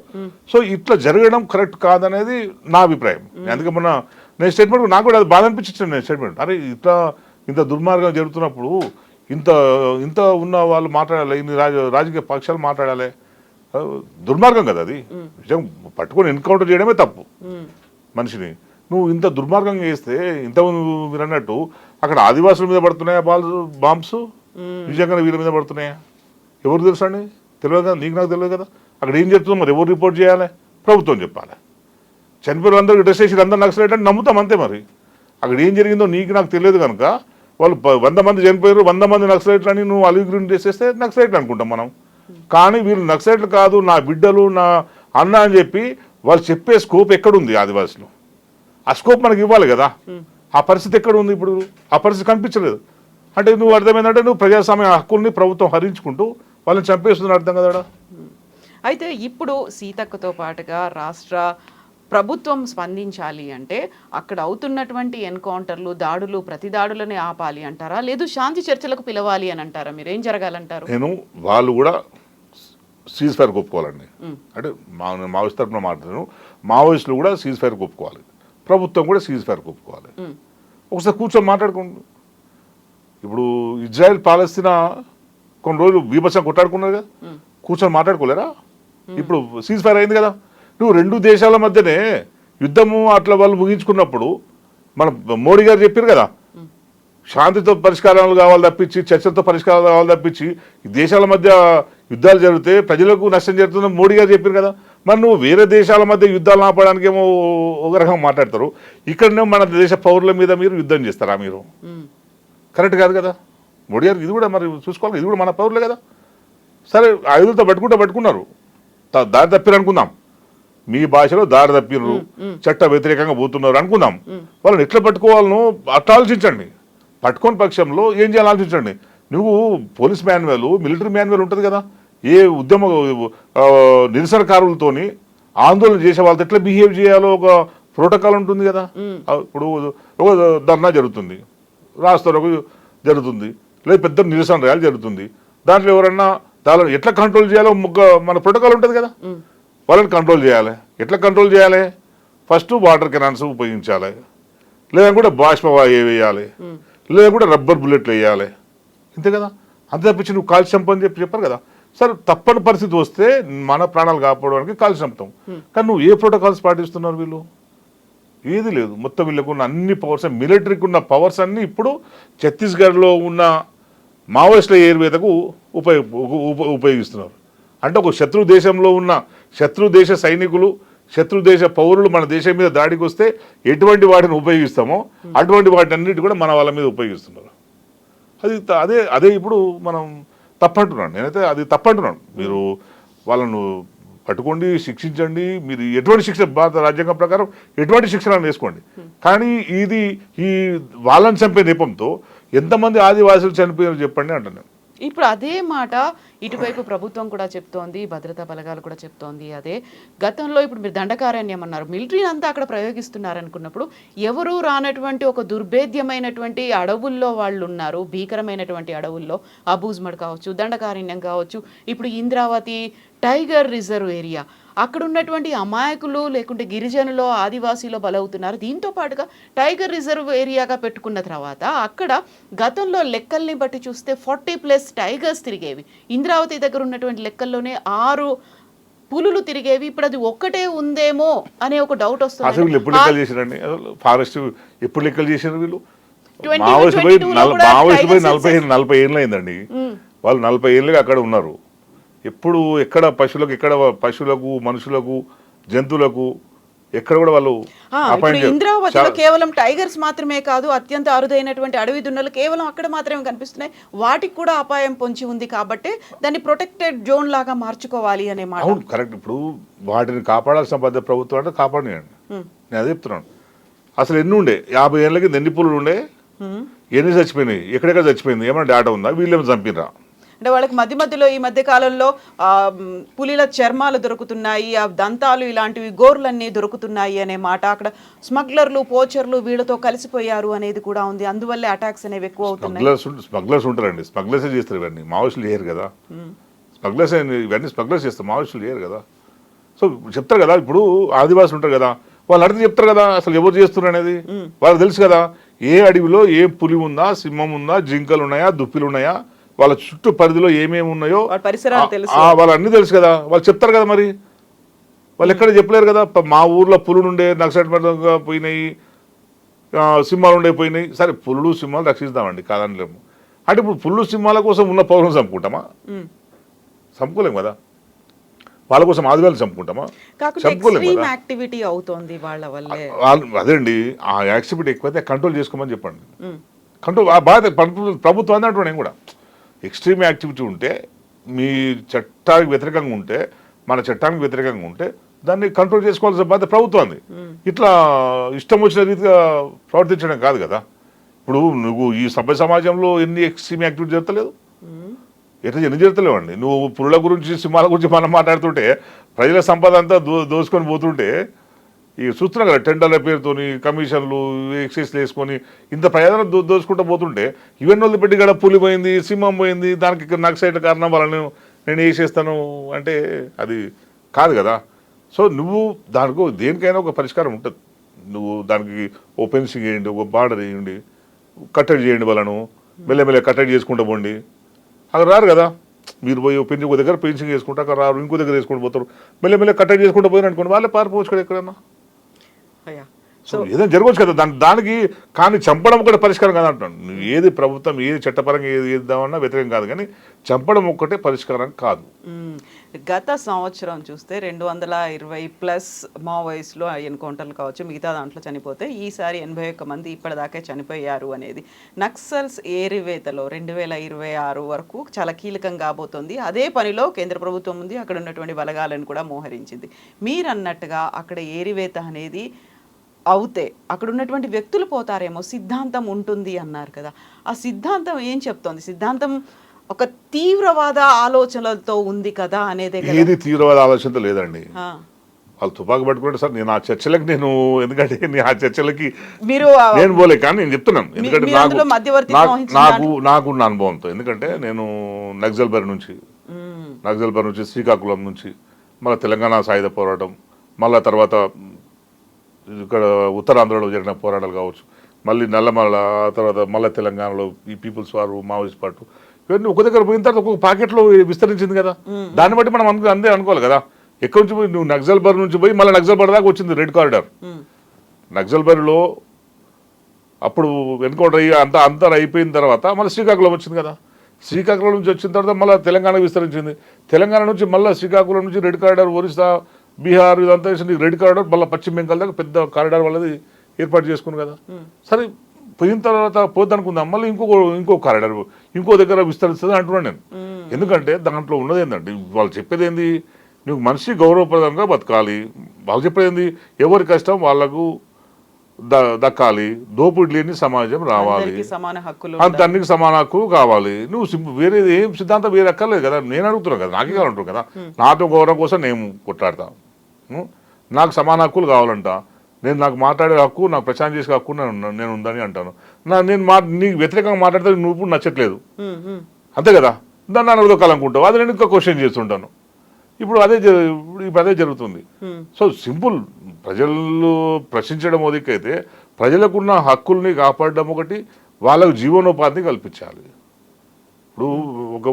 So ఇట్లా జరగడం కరెక్ట్ కాదనేది నా అభిప్రాయం. అందుకే నేను స్టేట్మెంట్ నాకు కూడా అది బాధ అనిపించింది. నేను స్టేట్మెంట్, అరే ఇట్లా ఇంత దుర్మార్గం జరుగుతున్నప్పుడు ఇంత ఉన్న వాళ్ళు మాట్లాడాలి, ఇన్ని రాజకీయ పక్షాలు మాట్లాడాలి, దుర్మార్గం కదా అది. నిజం పట్టుకొని ఎన్కౌంటర్ చేయడమే తప్పు మనిషిని. నువ్వు ఇంత దుర్మార్గంగా చేస్తే, ఇంతకుముందు మీరు అన్నట్టు అక్కడ ఆదివాసుల మీద పడుతున్నాయా బాంబ్స్, నిజంగా వీళ్ళ మీద పడుతున్నాయా? ఎవరు తెలుసు అండి? తెలియదు కదా, నీకు నాకు తెలియదు కదా. అక్కడ ఏం చెప్తుందో మరి ఎవరు రిపోర్ట్ చేయాలి? ప్రభుత్వం చెప్పాలి. చనిపోయిన అందరూ డ్రెస్ చేసి అందరూ నక్సలైట్ అని నమ్ముతాం అంతే. మరి అక్కడ ఏం జరిగిందో నీకు నాకు తెలియదు కనుక వాళ్ళు 100 మంది చనిపోయారు, 100 మంది నక్సలైట్లు అని నువ్వు అలిగ్రీన్ చేసేస్తే నక్సలైట్లు అనుకుంటాం మనం. కానీ వీళ్ళు నక్సలైట్లు కాదు, నా బిడ్డలు, నా అన్న అని చెప్పి వాళ్ళు చెప్పే స్కోప్ ఎక్కడుంది ఆదివాసులు? ఆ స్కోప్ మనకి ఇవ్వాలి కదా. ఆ పరిస్థితి ఎక్కడ ఉంది ఇప్పుడు? ఆ పరిస్థితి కనిపించలేదు. అంటే నువ్వు అర్థమైందంటే నువ్వు ప్రజాస్వామ్య హక్కుల్ని ప్రభుత్వం హరించుకుంటూ వాళ్ళని చంపేస్తుంది, అర్థం కదా. అయితే ఇప్పుడు సీతక్కతో పాటుగా రాష్ట్ర ప్రభుత్వం స్పందించాలి అంటే అక్కడ అవుతున్నటువంటి ఎన్కౌంటర్లు, దాడులు, ప్రతి దాడులని ఆపాలి అంటారా, లేదు శాంతి చర్చలకు పిలవాలి అని అంటారా? మీరు ఏం జరగాలంటారు? నేను వాళ్ళు కూడా సీజ్ ఫైర్ ఒప్పుకోవాలండి. అంటే మావోయిస్ట్ తరఫున మాట్లాడాను, మావోయిస్టులు కూడా సీజ్ ఫైర్ ఒప్పుకోవాలి, ప్రభుత్వం కూడా సీజ్ ఫైర్ ఒప్పుకోవాలి. ఒకసారి కూర్చొని మాట్లాడుకోండి. ఇప్పుడు ఇజ్రాయెల్ పాలస్తీనా కొన్ని రోజులు బీభత్సం కొట్టాడుకున్నారు కదా, కూర్చొని మాట్లాడుకోలేరా? ఇప్పుడు సీజ్ ఫైర్ అయింది కదా. నువ్వు 2 దేశాల మధ్యనే యుద్ధము అట్లా వాళ్ళు ముగించుకున్నప్పుడు మన మోడీ గారు చెప్పారు కదా, శాంతితో పరిష్కారాలు కావాలి తప్పించి, చర్చలతో పరిష్కారాలు కావాలి తప్పించి ఈ దేశాల మధ్య యుద్ధాలు జరిగితే ప్రజలకు నష్టం జరుగుతుందని మోడీ గారు చెప్పారు కదా. మరి నువ్వు వేరే దేశాల మధ్య యుద్ధాలు ఆపడానికి ఏమో ఒక రకంగా మాట్లాడతారు, ఇక్కడనే మన దేశ పౌరుల మీద మీరు యుద్ధం చేస్తారా? మీరు కరెక్ట్ కాదు కదా. మోడీ గారికి ఇది కూడా మరి చూసుకోవాలి, ఇది కూడా మన పౌరులే కదా. సరే ఆయుధులతో పట్టుకున్నారు, దారి తప్పిరు అనుకుందాం, మీ భాషలో దారి తప్పిర్రు, చట్ట వ్యతిరేకంగా పోతున్నారు అనుకుందాం. వాళ్ళని ఎట్లా పట్టుకోవాలనో అట్లా ఆలోచించండి. పట్టుకోని పక్షంలో ఏం చేయాలని ఆలోచించండి. నువ్వు పోలీస్ మాన్యువల్, మిలిటరీ మాన్యువల్ ఉంటుంది కదా. ఏ ఉద్యమ నిరసనకారులతోని ఆందోళన చేసే వాళ్ళతో ఎట్లా బిహేవ్ చేయాలో ఒక ప్రోటోకాల్ ఉంటుంది కదా. ఇప్పుడు ఒక ధర్నా జరుగుతుంది, రాస్తారోకో జరుగుతుంది, లేదా పెద్ద నిరసన ర్యాలీ జరుగుతుంది, దాంట్లో ఎవరన్నా దాని ఎట్లా కంట్రోల్ చేయాలో మన ప్రోటోకాల్ ఉంటుంది కదా. వాళ్ళని కంట్రోల్ చేయాలి. ఎట్లా కంట్రోల్ చేయాలి? ఫస్ట్ వాటర్ కెనాన్స్ ఉపయోగించాలి, లేదా కూడా బాష్పవాయు వేయాలి, లేదా కూడా రబ్బర్ బుల్లెట్లు వేయాలి, అంతే కదా. అంతే తప్పించి నువ్వు కాల్చి చంపని చెప్పారు కదా. సరే తప్పని పరిస్థితి వస్తే మన ప్రాణాలు కాపాడడానికి కాల్చి చంపుతాం. కానీ నువ్వు ఏ ప్రోటోకాల్స్ పాటిస్తున్నారు? వీళ్ళు ఏది లేదు. మొత్తం వీళ్ళకు ఉన్న అన్ని పవర్స్, మిలిటరీకి ఉన్న పవర్స్ అన్నీ ఇప్పుడు ఛత్తీస్గఢ్లో ఉన్న మావోయిస్టుల ఏర్వేతకు ఉపయోగిస్తున్నారు. అంటే ఒక శత్రు దేశంలో ఉన్న శత్రు దేశ సైనికులు, శత్రు దేశ పౌరులు మన దేశం మీద దాడికి వస్తే ఎటువంటి వాటిని ఉపయోగిస్తామో అటువంటి వాటి అన్నిటి కూడా మన వాళ్ళ మీద ఉపయోగిస్తున్నారు. అదే అదే ఇప్పుడు మనం తప్పంటున్నాను. నేనైతే అది తప్పంటున్నాను. మీరు వాళ్ళను పట్టుకోండి, శిక్షించండి, మీరు ఎటువంటి శిక్ష భారత రాజ్యాంగం ప్రకారం ఎటువంటి శిక్షణ వేసుకోండి. కానీ ఈ వాళ్ళని చంపే నెపంతో ఎంతమంది ఆదివాసులు చనిపోయారు చెప్పండి అంటున్నాను. ఇప్పుడు అదే మాట ఇటువైపు ప్రభుత్వం కూడా చెప్తోంది, భద్రతా బలగాలు కూడా చెప్తోంది. అదే గతంలో ఇప్పుడు మీరు దండకారణ్యం అన్నారు, మిలిటరీని అంతా అక్కడ ప్రయోగిస్తున్నారు అనుకున్నప్పుడు ఎవరూ రానటువంటి ఒక దుర్భేద్యమైనటువంటి అడవుల్లో వాళ్ళు ఉన్నారు, భీకరమైనటువంటి అడవుల్లో, అబూజ్మడ్ కావచ్చు, దండకారణ్యం కావచ్చు, ఇప్పుడు ఇంద్రావతి టైగర్ రిజర్వ్ ఏరియా, అక్కడ ఉన్నటువంటి అమాయకులు లేకుంటే గిరిజనులు ఆదివాసీలో బలవుతున్నారు. దీంతో పాటుగా టైగర్ రిజర్వ్ ఏరియాగా పెట్టుకున్న తర్వాత అక్కడ గతంలో లెక్కల్ని బట్టి చూస్తే 40+ టైగర్స్ తిరిగేవి. ఇంద్రావతి దగ్గర ఉన్నటువంటి లెక్కల్లోనే 6 పులులు తిరిగేవి. ఇప్పుడు అది ఒక్కటే ఉందేమో అనే ఒక డౌట్ వస్తుంది. అసలు ఎప్పుడు లెక్కలు చేశారండి? ఫారెస్ట్ ఎప్పుడు లెక్కలు చేశారు వీళ్ళు? మావోయిస్ట్ పోయి 40 ఏళ్ళు అయిందండి. వాళ్ళు 40 ఏళ్ళుగా అక్కడ ఉన్నారు. ఎప్పుడు ఎక్కడ పశువులకు మనుషులకు జంతువులకు ఎక్కడ కూడా వాళ్ళు ఇంద్రావతిలో కేవలం టైగర్స్ మాత్రమే కాదు, అత్యంత అరుదైనటువంటి అడవి దున్నలు కేవలం అక్కడ మాత్రమే కనిపిస్తున్నాయి. వాటికి కూడా అపాయం పొంచి ఉంది కాబట్టి దాన్ని ప్రొటెక్టెడ్ జోన్ లాగా మార్చుకోవాలి అనే మాట. అవును, కరెక్ట్. ఇప్పుడు వాటిని కాపాడాల్సిన బాధ్యత ప్రభుత్వం అంటే కాపాడినండి. నేను అదే చెప్తున్నాను. అసలు ఎన్ని ఉండే 50 ఏళ్ళకి ఎన్ని పులులు ఉండే, ఎన్ని చచ్చిపోయినాయి, ఎక్కడెక్కడ చచ్చిపోయింది, ఏమైనా డేటా ఉందా? వీళ్ళేమో చంపినరా? అంటే వాళ్ళకి మధ్యలో ఈ మధ్య కాలంలో పులిల చర్మాలు దొరుకుతున్నాయి, ఆ దంతాలు ఇలాంటివి గోర్లన్నీ దొరుకుతున్నాయి అనే మాట. అక్కడ స్మగ్లర్లు పోచర్లు వీళ్ళతో కలిసిపోయారు అనేది కూడా ఉంది. అందువల్లే అటాక్స్ అనేవి ఎక్కువ అవుతున్నాయి. స్మగ్లర్స్ ఉంటారండి, స్మగ్లర్సే చేస్తారు ఇవన్నీ. మావోయిస్టులు చేయరు కదా. ఇవన్నీ స్మగ్లర్స్ చేస్తారు, మావోయిస్టులు చేయరు కదా. సో చెప్తారు కదా, ఇప్పుడు ఆదివాసులు ఉంటారు కదా, వాళ్ళు అడిగి చెప్తారు కదా అసలు ఎవరు చేస్తున్నారు అనేది. వాళ్ళకి తెలుసు కదా ఏ అడవిలో ఏ పులి ఉందా, సింహం ఉందా, జింకలు ఉన్నాయా, దుప్పిలు ఉన్నాయా, వాళ్ళ చుట్టూ పరిధిలో ఏమేమి ఉన్నాయో వాళ్ళన్నీ తెలుసు కదా. వాళ్ళు చెప్తారు కదా. మరి వాళ్ళు ఎక్కడ చెప్పలేరు కదా. మా ఊర్లో పులులు ఉండే నక్సలైట్గా పోయినాయి, సింహాలు ఉండే పోయినాయి. సరే పులులు సింహాలు రక్షిస్తామండి, కాదనిలేము. అంటే ఇప్పుడు పులులు సింహాల కోసం ఉన్న పౌరులను చంపుకుంటామా? చంపుకోలేము కదా. వాళ్ళ కోసం ఆదివాళ్ళు చంపుకుంటామా? యాక్టివిటీ అవుతోంది వాళ్ళ వల్లే. అదే అండి, ఆ యాక్టివిటీ ఎక్కువైతే కంట్రోల్ చేసుకోమని చెప్పండి. కంట్రోల్ బాధ్యత ప్రభుత్వం అన్నట్టు. నేను కూడా ఎక్స్ట్రీమ్ యాక్టివిటీ ఉంటే, మీ చట్టానికి వ్యతిరేకంగా ఉంటే, మన చట్టానికి వ్యతిరేకంగా ఉంటే దాన్ని కంట్రోల్ చేసుకోవాల్సిన బాధ్యత ప్రభుత్వాన్ని. ఇట్లా ఇష్టం వచ్చిన రీతిగా ప్రవర్తించడం కాదు కదా. ఇప్పుడు నువ్వు ఈ సభ్య సమాజంలో ఎన్ని ఎక్స్ట్రీమ్ యాక్టివిటీ జరుగుతలేదు, ఎన్ని జరుగుతలేవండి. నువ్వు పురుల గురించి సింహాల గురించి మనం మాట్లాడుతుంటే ప్రజల సంపద అంతా దోసుకొని పోతుంటే ఈ చూస్తున్నాం కదా, టెండర్ల పేరుతోని కమిషన్లు ఎక్సైజ్లు వేసుకొని ఇంత ప్రయాణం దోచుకుంటూ పోతుంటే ఇవన్నీ వదిలిపెట్టి కూడా పులి పోయింది, సింహం పోయింది, దానికి నక్సలైట్ కారణం వాళ్ళని నేను వేసేస్తాను అంటే అది కాదు కదా. సో నువ్వు దానికి దేనికైనా ఒక పరిష్కారం ఉంటుంది. నువ్వు దానికి ఓ ఫెన్సింగ్ వేయండి, ఒక బార్డర్ వేయండి, కట్టడి చేయండి, వాళ్ళను మెల్లమెల్ల కట్టడి చేసుకుంటూ పోండి. అక్కడ రారు కదా. మీరు పోయి ఒక దగ్గర పెన్సింగ్ వేసుకుంటే అక్కడ రారు, ఇంకో దగ్గర వేసుకుంటూ పోతారు. మెల్లమెల్ల కట్టడి చేసుకుంటూ పోయిన అనుకోండి, వాళ్ళే పారిపోవచ్చు కదా ఎక్కడన్నా. సో ఏదైనా జరగవచ్చు కదా. దానికి కానీ చంపడం ఒకటే పరిష్కారం కాదు అంటున్నాను. నువ్వు ఏది ప్రభుత్వం ఏది చట్టపరంగా ఏది ఇద్దామన్నా వ్యతిరేకం కాదు, కానీ చంపడం ఒక్కటే పరిష్కారం కాదు. గత సంవత్సరం చూస్తే 220+ మావోయిస్టులు ఎన్కౌంటర్లు కావచ్చు, మిగతా దాంట్లో చనిపోతే ఈసారి 81 మంది ఇప్పటిదాకే చనిపోయారు అనేది నక్సల్స్ ఏరివేతలో 2026 వరకు చాలా కీలకం కాబోతుంది. అదే పనిలో కేంద్ర ప్రభుత్వం ఉంది, అక్కడ ఉన్నటువంటి బలగాలను కూడా మోహరించింది. మీరు అన్నట్టుగా అక్కడ ఏరివేత అనేది అవుతే అక్కడ ఉన్నటువంటి వ్యక్తులు పోతారేమో, సిద్ధాంతం ఉంటుంది అన్నారు కదా. ఆ సిద్ధాంతం ఏం చెప్తోంది? సిద్ధాంతం ఒక తీవ్రవాద ఆలోచనలతో ఉంది కదా అనేదే. ఏది తీవ్రవాద ఆలోచనతో లేదండి. వాళ్ళు తుపాకు పట్టుకుంటే సార్ నేను ఆ చర్చలకు నేను ఎందుకంటే నేను ఆ చర్చలకి మీరు నేను పోలే కానీ నేను చెప్తున్నాను ఎందుకంటే మీరు అందులో మధ్యవర్తిత్వం నాకు వహించిన నాకు నాకున్న అనుభవంతో ఎందుకంటే నేను నక్సల్బరి నుంచి శ్రీకాకుళం నుంచి మళ్ళీ తెలంగాణ సాయుధ పోరాటం మళ్ళీ తర్వాత ఇక్కడ ఉత్తరాంధ్రలో జరిగిన పోరాటాలు కావచ్చు మళ్ళీ నల్లమల్ల తర్వాత మళ్ళీ తెలంగాణలో ఈ పీపుల్స్ వారు మావోయిస్ట్ పార్టీ ఇవన్నీ ఒక దగ్గర పోయిన తర్వాత ఒక్కొక్క పాకెట్లో విస్తరించింది కదా దాన్ని బట్టి మనం అందే అనుకోవాలి కదా ఎక్కడి నుంచి పోయి నువ్వు నక్సల్బరి నుంచి పోయి మళ్ళీ నక్సల్బరి దాకా వచ్చింది రెడ్ కారిడార్ నక్సల్బరిలో అప్పుడు ఎన్కౌంటర్ అయ్యి అంతా అయిపోయిన తర్వాత మళ్ళీ శ్రీకాకుళం వచ్చింది కదా శ్రీకాకుళం నుంచి వచ్చిన తర్వాత మళ్ళీ తెలంగాణకు విస్తరించింది తెలంగాణ నుంచి మళ్ళీ శ్రీకాకుళం నుంచి రెడ్ కారిడార్ ఒరిస్సా బీహార్ ఇదంతా రెడ్ కారిడార్ మళ్ళీ పశ్చిమ బెంగాల్ దాకా పెద్ద కారిడార్ వాళ్ళది ఏర్పాటు చేసుకుని కదా సరే పోయిన తర్వాత పోద్దనుకుందాం మళ్ళీ ఇంకో కారిడార్ ఇంకో దగ్గర విస్తరిస్తుంది అంటున్నాను నేను ఎందుకంటే దాంట్లో ఉన్నది ఏంటంటే వాళ్ళు చెప్పేది ఏంది నువ్వు మనిషి గౌరవప్రదంగా బతకాలి వాళ్ళు చెప్పేది ఏంది ఎవరి కష్టం వాళ్ళకు దక్కాలి దోపిడీ లేని సమాజం రావాలి సమాన హక్కులు అన్నికి సమాన హక్కు కావాలి నువ్వు వేరే ఏం సిద్ధాంతం వేరే అక్కర్లేదు కదా నేను అడుగుతున్నాను కదా నాకే కావాలంటారు కదా నాతో గౌరవం కోసం నేను కొట్లాడతా నాకు సమాన హక్కులు కావాలంట నాకు మాట్లాడే హక్కు నాకు ప్రచారం చేసే హక్కు నేను ఉందని అంటాను నేను నీకు వ్యతిరేకంగా మాట్లాడితే నువ్వు ఇప్పుడు నచ్చట్లేదు అంతే కదా దాన్ని నన్ను ఉదకాలనుకుంటావు అది నేను ఇంకా క్వశ్చన్ చేస్తుంటాను ఇప్పుడు అదే జరుగుతుంది సో సింపుల్ ప్రజలు ప్రశ్నించడం ఒకటికైతే ప్రజలకున్న హక్కుల్ని కాపాడడం ఒకటి వాళ్ళకు జీవనోపాధిని కల్పించాలి ఇప్పుడు ఒక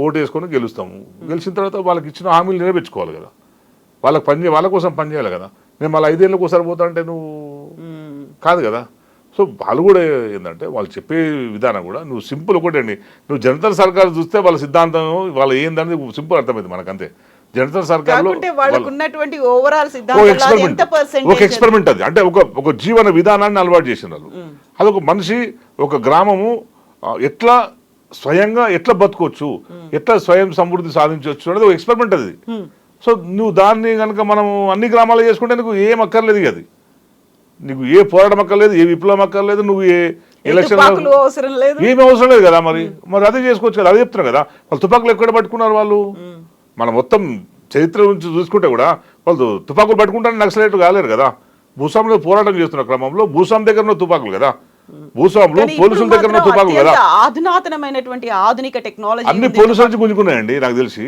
ఓటు వేసుకొని గెలుస్తాము గెలిచిన తర్వాత వాళ్ళకి ఇచ్చిన హామీలు నెరవేర్చుకోవాలి కదా వాళ్ళ కోసం పనిచేయాలి కదా నేను మళ్ళీ 5 ఏళ్ళకి ఒకసారి పోతా అంటే నువ్వు కాదు కదా సో వాళ్ళు కూడా ఏంటంటే వాళ్ళు చెప్పే విధానం కూడా నువ్వు సింపుల్ ఒకటండి నువ్వు జనతా సర్కార్ చూస్తే వాళ్ళ సిద్ధాంతం వాళ్ళ ఏందనేది సింపుల్ అర్థమైంది మనకంతే జనతా సర్కార్లో ఒక ఎక్స్పెరిమెంట్ అది అంటే ఒక జీవన విధానాన్ని అలవాటు చేసిన వాళ్ళు అదొక మనిషి ఒక గ్రామము ఎట్లా స్వయంగా ఎట్లా బతుకోవచ్చు ఎట్లా స్వయం సమృద్ధి సాధించవచ్చు అనేది ఒక ఎక్స్పెరిమెంట్ అది సో నువ్వు దాన్ని కనుక మనం అన్ని గ్రామాలు చేసుకుంటే నీకు ఏం అక్కర్లేదు అది నీకు ఏ పోరాటం అక్కర్లేదు ఏ విప్లవం అక్కర్లేదు నువ్వు ఏ ఎలక్షన్ ఏమి అవసరం లేదు కదా మరి అదే చేసుకోవచ్చు కదా అదే చెప్తున్నారు కదా వాళ్ళు తుపాకులు ఎక్కడ పట్టుకున్నారు వాళ్ళు మనం మొత్తం చరిత్ర నుంచి చూసుకుంటే కూడా వాళ్ళు తుపాకులు పట్టుకుంటానే నక్సలైట్ కాలేరు కదా భూస్వాములు పోరాటం చేస్తున్న క్రమంలో భూస్వామి దగ్గర తుపాకులు కదా భూస్వాములు పోలీసుల దగ్గర తుపాకులు కదా అధునాతనమైనటువంటి ఆధునిక టెక్నాలజీ అన్ని పోలీసుల నుంచి గుంజుకున్నాయండి నాకు తెలిసి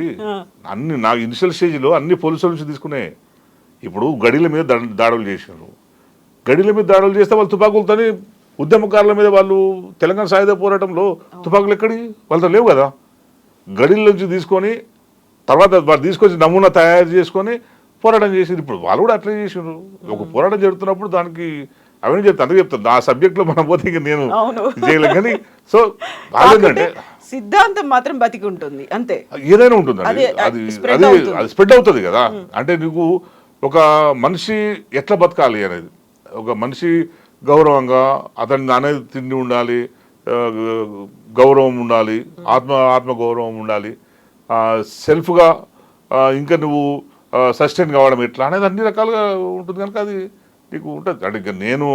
అన్ని నాకు ఇనిషియల్ స్టేజ్లో అన్ని పోలీసుల నుంచి తీసుకున్నాయి ఇప్పుడు గడిల మీద దాడులు చేశారు గడిల మీద దాడులు చేస్తే వాళ్ళు తుపాకులతోని ఉద్యమకారుల మీద వాళ్ళు తెలంగాణ సాయుధ పోరాటంలో తుపాకులు ఎక్కడి వాళ్ళతో లేవు కదా గడిల నుంచి తీసుకొని తర్వాత వాళ్ళు తీసుకొచ్చి నమూనా తయారు చేసుకొని పోరాటం చేసింది ఇప్పుడు వాళ్ళు కూడా అట్లే చేసారు ఒక పోరాటం జరుగుతున్నప్పుడు దానికి అవన్నీ చెప్తాను అందుకే చెప్తాను ఆ సబ్జెక్ట్లో మనం పోతే ఇక నేను చేయలేను కానీ సో బాగుందంటే సిద్ధాంతం మాత్రం బతికి ఉంటుంది అంతే ఏదైనా ఉంటుంది అది స్ప్రెడ్ అవుతుంది కదా అంటే నీకు ఒక మనిషి ఎట్లా బతకాలి అనేది ఒక మనిషి గౌరవంగా అతని అనేది తిండి ఉండాలి గౌరవం ఉండాలి ఆత్మ గౌరవం ఉండాలి సెల్ఫ్గా ఇంకా నువ్వు సస్టైన్ కావడం ఎట్లా అనేది అన్ని రకాలుగా ఉంటుంది కనుక అది నీకు ఉంటుంది అంటే ఇంకా నేను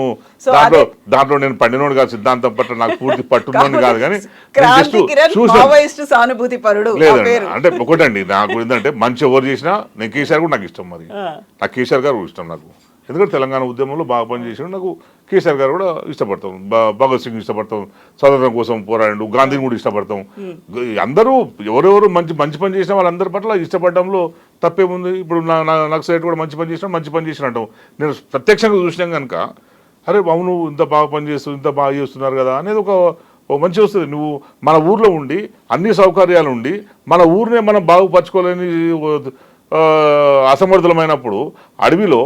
దాంట్లో నేను పండినోడు కాదు సిద్ధాంతం పట్ల నాకు పూర్తి పట్టున్నాను కాదు కానీ లేదండి అంటే ఒకటండి నాకు ఏంటంటే మంచి ఎవరు చేసినా నేను కేసీఆర్ కూడా నాకు ఇష్టం మరి నాకు కేసీఆర్ గారు ఇష్టం నాకు ఎందుకంటే తెలంగాణ ఉద్యమంలో బాగా పనిచేసాడు నాకు కేసీఆర్ గారు కూడా ఇష్టపడతాం భగత్ సింగ్ ఇష్టపడతాం స్వాతంత్రం కోసం పోరాడు గాంధీని కూడా ఇష్టపడతాం అందరూ ఎవరెవరు మంచి పని చేసిన వాళ్ళందరి పట్ల ఇష్టపడడంలో తప్పేముంది ఇప్పుడు నక్సలైట్ కూడా మంచి పని చేసినట్టు నేను ప్రత్యక్షంగా చూసినాం కనుక అరే అవును ఇంత బాగా ఇంత బాగా చేస్తున్నారు కదా అనేది ఒక మంచి వస్తుంది నువ్వు మన ఊర్లో ఉండి అన్ని సౌకర్యాలు ఉండి మన ఊరినే మనం బాగుపరచుకోలేని అసమర్థులమైనప్పుడు అడవిలో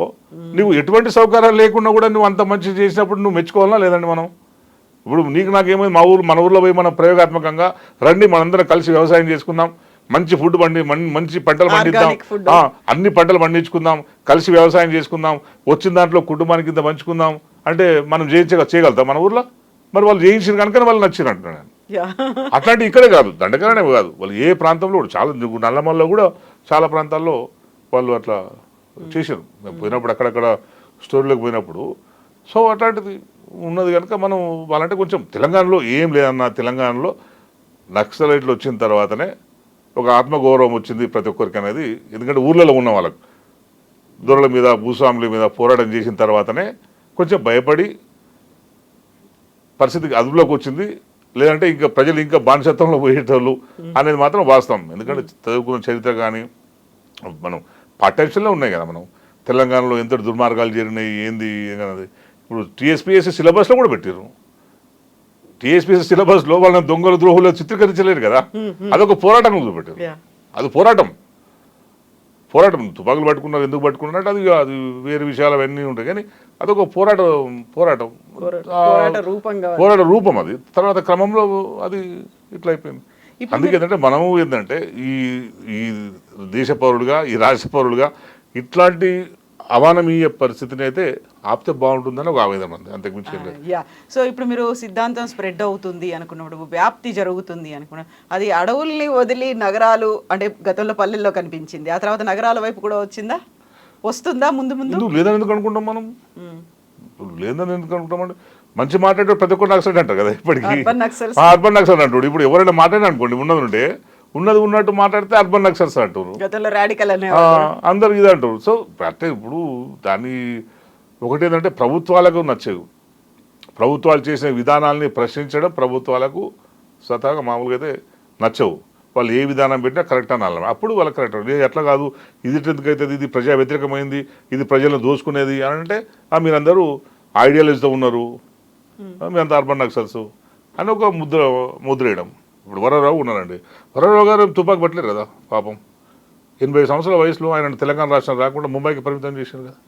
నువ్వు ఎటువంటి సౌకర్యాలు లేకుండా కూడా నువ్వు అంత మంచి చేసినప్పుడు నువ్వు మెచ్చుకోవాలా లేదండి మనం ఇప్పుడు నీకు నాకేమైంది మన ఊర్లో పోయి మనం ప్రయోగాత్మకంగా రండి మనందరం కలిసి వ్యవసాయం చేసుకుందాం మంచి ఫుడ్ మంచి పంటలు పండిద్దాం అన్ని పంటలు పండించుకుందాం కలిసి వ్యవసాయం చేసుకుందాం వచ్చిన దాంట్లో కుటుంబానికి ఇంత పంచుకుందాం అంటే మనం చేయగలుగుతాం మన ఊర్లో మరి వాళ్ళు చేయించిన కనుక వాళ్ళు నచ్చింది అంటున్నాను నేను అట్లాంటి ఇక్కడే కాదు దండకరనే కాదు వాళ్ళు ఏ ప్రాంతంలో కూడా చాలా నల్లమల్లో కూడా చాలా ప్రాంతాల్లో వాళ్ళు అట్లా చేశారు మేము పోయినప్పుడు అక్కడక్కడ స్టోరీలోకి పోయినప్పుడు సో అట్లాంటిది ఉన్నది కనుక మనం వాళ్ళంటే కొంచెం తెలంగాణలో ఏం లేదన్న తెలంగాణలో నక్సలైట్లు వచ్చిన తర్వాతనే ఒక ఆత్మగౌరవం వచ్చింది ప్రతి ఒక్కరికి అనేది ఎందుకంటే ఊర్లలో ఉన్న వాళ్ళకు దొరల మీద భూస్వాముల మీద పోరాటం చేసిన తర్వాతనే కొంచెం భయపడి పరిస్థితి అదుపులోకి వచ్చింది. లేదంటే ఇంకా ప్రజలు ఇంకా బానిసత్వంలో పోయేటోళ్ళు అనేది మాత్రం వాస్తవం. ఎందుకంటే చదువుకున్న చరిత్ర కానీ మనం పాఠ్యాంశాల్లో ఉన్నాయి కదా, మనం తెలంగాణలో ఎంత దుర్మార్గాలు జరిగినాయి ఏంది అనేది. ఇప్పుడు టీఎస్పీఎస్సీ సిలబస్లో కూడా పెట్టారు. టీఎస్పీఎస్సీ సిలబస్లో వాళ్ళని దొంగలు ద్రోహులు చిత్రీకరించలేరు కదా, అదొక పోరాటం పెట్టారు. అది పోరాటం. తుపాకులు పట్టుకున్నారు, ఎందుకు పట్టుకున్నారు అంటే అది వేరే విషయాలు అవన్నీ ఉంటాయి, కానీ అదొక పోరాట రూపం. అది తర్వాత క్రమంలో అది ఇట్లా అయిపోయింది. అందుకే ఏంటంటే మనము ఏంటంటే ఈ దేశ పౌరులుగా, ఈ రాష్ట్ర పౌరులుగా ఇట్లాంటి అవానమీయ పరిస్థితిని అయితే ఆపితే బాగుంటుందని ఒక ఆవేదన ఉంది, అంతకుమించి ఏం లేదు. సో ఇప్పుడు మీరు సిద్ధాంతం స్ప్రెడ్ అవుతుంది అనుకున్నప్పుడు, వ్యాప్తి జరుగుతుంది అనుకున్న, అది అడవుల్ని వదిలి నగరాలు అంటే గతంలో పల్లెల్లో కనిపించింది, ఆ తర్వాత నగరాల వైపు కూడా వస్తుందా ముందు లేదని ఎందుకు అనుకుంటాం మనం? లేదని ఎందుకు అనుకుంటామంటే మంచి మాట్లాడే ప్రతి ఒక్కరు నక్సలైట్ అంటారు కదా ఇప్పటికీ. అర్బన్ నక్సల్ అంటాడు. ఇప్పుడు ఎవరైనా మాట్లాడినా అనుకోండి, ఉన్నది ఉన్నట్టు మాట్లాడితే అర్బన్ నక్సల్స్ అంటారు, అందరు ఇది అంటారు. సో అంటే ఇప్పుడు దాన్ని ఒకటేంటంటే ప్రభుత్వాలకు నచ్చవు, ప్రభుత్వాలు చేసిన విధానాలని ప్రశ్నించడం ప్రభుత్వాలకు స్వతహాగా మామూలుగా అయితే నచ్చవు. వాళ్ళు ఏ విధానం పెట్టినా కరెక్ట్ అనాలి, అప్పుడు వాళ్ళకి కరెక్ట్. ఎట్లా కాదు, ఇది ఎందుకైతుంది, ఇది ప్రజా వ్యతిరేకమైంది, ఇది ప్రజలను దోచుకునేది అని అంటే మీరందరూ ఐడియాలజీతో ఉన్నారు, మీరంతా అర్బన్ నక్సల్స్ అని ఒక ముద్ర వేయడం. ఇప్పుడు వరరావు ఉన్నారండి, వరరావు గారు తుపాకు పట్టలేరు కదా పాపం. 80 సంవత్సరాల వయసులో ఆయన తెలంగాణ రాష్ట్రం రాకుండా ముంబైకి పరిమితం చేశారు కదా.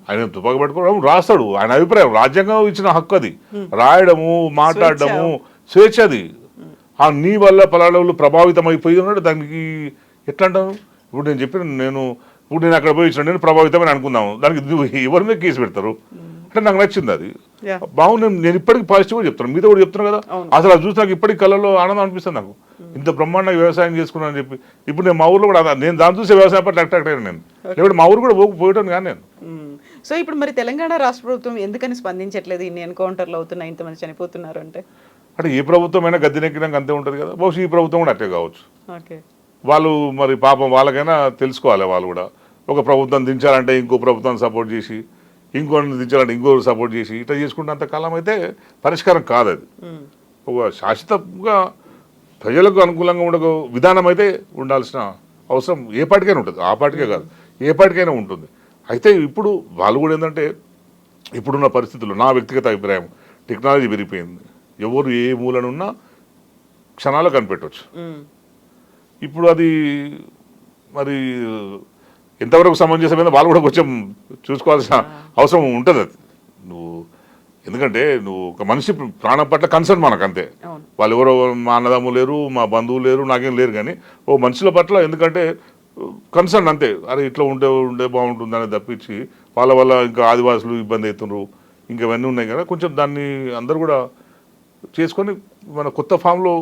ఆయన తుపాకు పట్టుకోవడం రాస్తాడు, ఆయన అభిప్రాయం, రాజ్యాంగం ఇచ్చిన హక్కు అది, రాయడము మాట్లాడడము స్వేచ్ఛ. అది నీ వల్ల పలాడవులు ప్రభావితం అయిపోయి ఉన్నాడు, దానికి ఎట్లా అంటాను? ఇప్పుడు నేను ఇప్పుడు నేను అక్కడ పోయి ఇచ్చిన నేను ప్రభావితమని అనుకుందాము, దానికి ఎవరి మీద కేసు పెడతారు అంటే నాకు నచ్చింది అది బాగుంది. నేను ఇప్పటికీ పాజిటివ్గా చెప్తాను, మీతో కూడా చెప్తున్నాను కదా. అసలు అది చూసి నాకు ఇప్పటికీ కళ్ళలో ఆనందం అనిపిస్తుంది. నాకు ఇంత బ్రహ్మాండంగా వ్యవసాయం చేసుకున్నాను అని చెప్పి ఇప్పుడు నేను మా ఊర్లో కూడా నేను దాన్ని చూసే వ్యవసాయం పట్ల అట్రాక్ట్ అయ్యాను. నేను లేకపోతే మా ఊరు కూడా పోయటాను కానీ నేను. సో ఇప్పుడు మరి తెలంగాణ రాష్ట్ర ప్రభుత్వం ఎందుకని స్పందించట్లేదు? ఇన్ని ఎన్కౌంటర్లు అవుతున్నాయి, ఇంతమంది చనిపోతున్నారు అంటే ఏ ప్రభుత్వమైనా గద్దెనెక్కినాక అంతే ఉంటుంది కదా, బహుశా ఈ ప్రభుత్వం కూడా అట్టే కావచ్చు. వాళ్ళు మరి పాపం వాళ్ళకైనా తెలుసుకోవాలి. వాళ్ళు కూడా ఒక ప్రభుత్వం దించాలంటే ఇంకో ప్రభుత్వాన్ని సపోర్ట్ చేసి, ఇంకోటి దించాలంటే ఇంకోటి సపోర్ట్ చేసి ఇట్లా చేసుకుంటే కాలం అయితే పరిష్కారం కాదు. అది ఒక శాశ్వతంగా ప్రజలకు అనుకూలంగా ఉండే విధానం అయితే ఉండాల్సిన అవసరం ఏ పార్టీకైనా ఉంటుంది, ఆ పార్టీకే కాదు ఏ పార్టీకైనా ఉంటుంది. అయితే ఇప్పుడు వాళ్ళు కూడా ఏంటంటే ఇప్పుడున్న పరిస్థితుల్లో నా వ్యక్తిగత అభిప్రాయం, టెక్నాలజీ పెరిగిపోయింది, ఎవరు ఏ మూలనున్నా క్షణాల్లో కనిపెట్టవచ్చు. ఇప్పుడు అది మరి ఎంతవరకు సమంజసమైందో వాళ్ళు కూడా కొంచెం చూసుకోవాల్సిన అవసరం ఉంటుంది. అది ఎందుకంటే నువ్వు ఒక మనిషి ప్రాణం పట్ల కన్సర్న్ మనకు అంతే. వాళ్ళు ఎవరో మా అన్నదమ్ములు లేరు, మా బంధువులు లేరు, నాకేం లేరు, కానీ ఓ మనుషుల పట్ల ఎందుకంటే కన్సర్న్ అంతే. అరే ఇట్లా ఉండే బాగుంటుందని తప్పించి వాళ్ళ వల్ల ఇంకా ఆదివాసులు ఇబ్బంది అవుతున్నారు, ఇంకా ఇవన్నీ ఉన్నాయి కదా. కొంచెం దాన్ని అందరూ కూడా చేసుకొని మన కొత్త ఫామ్లో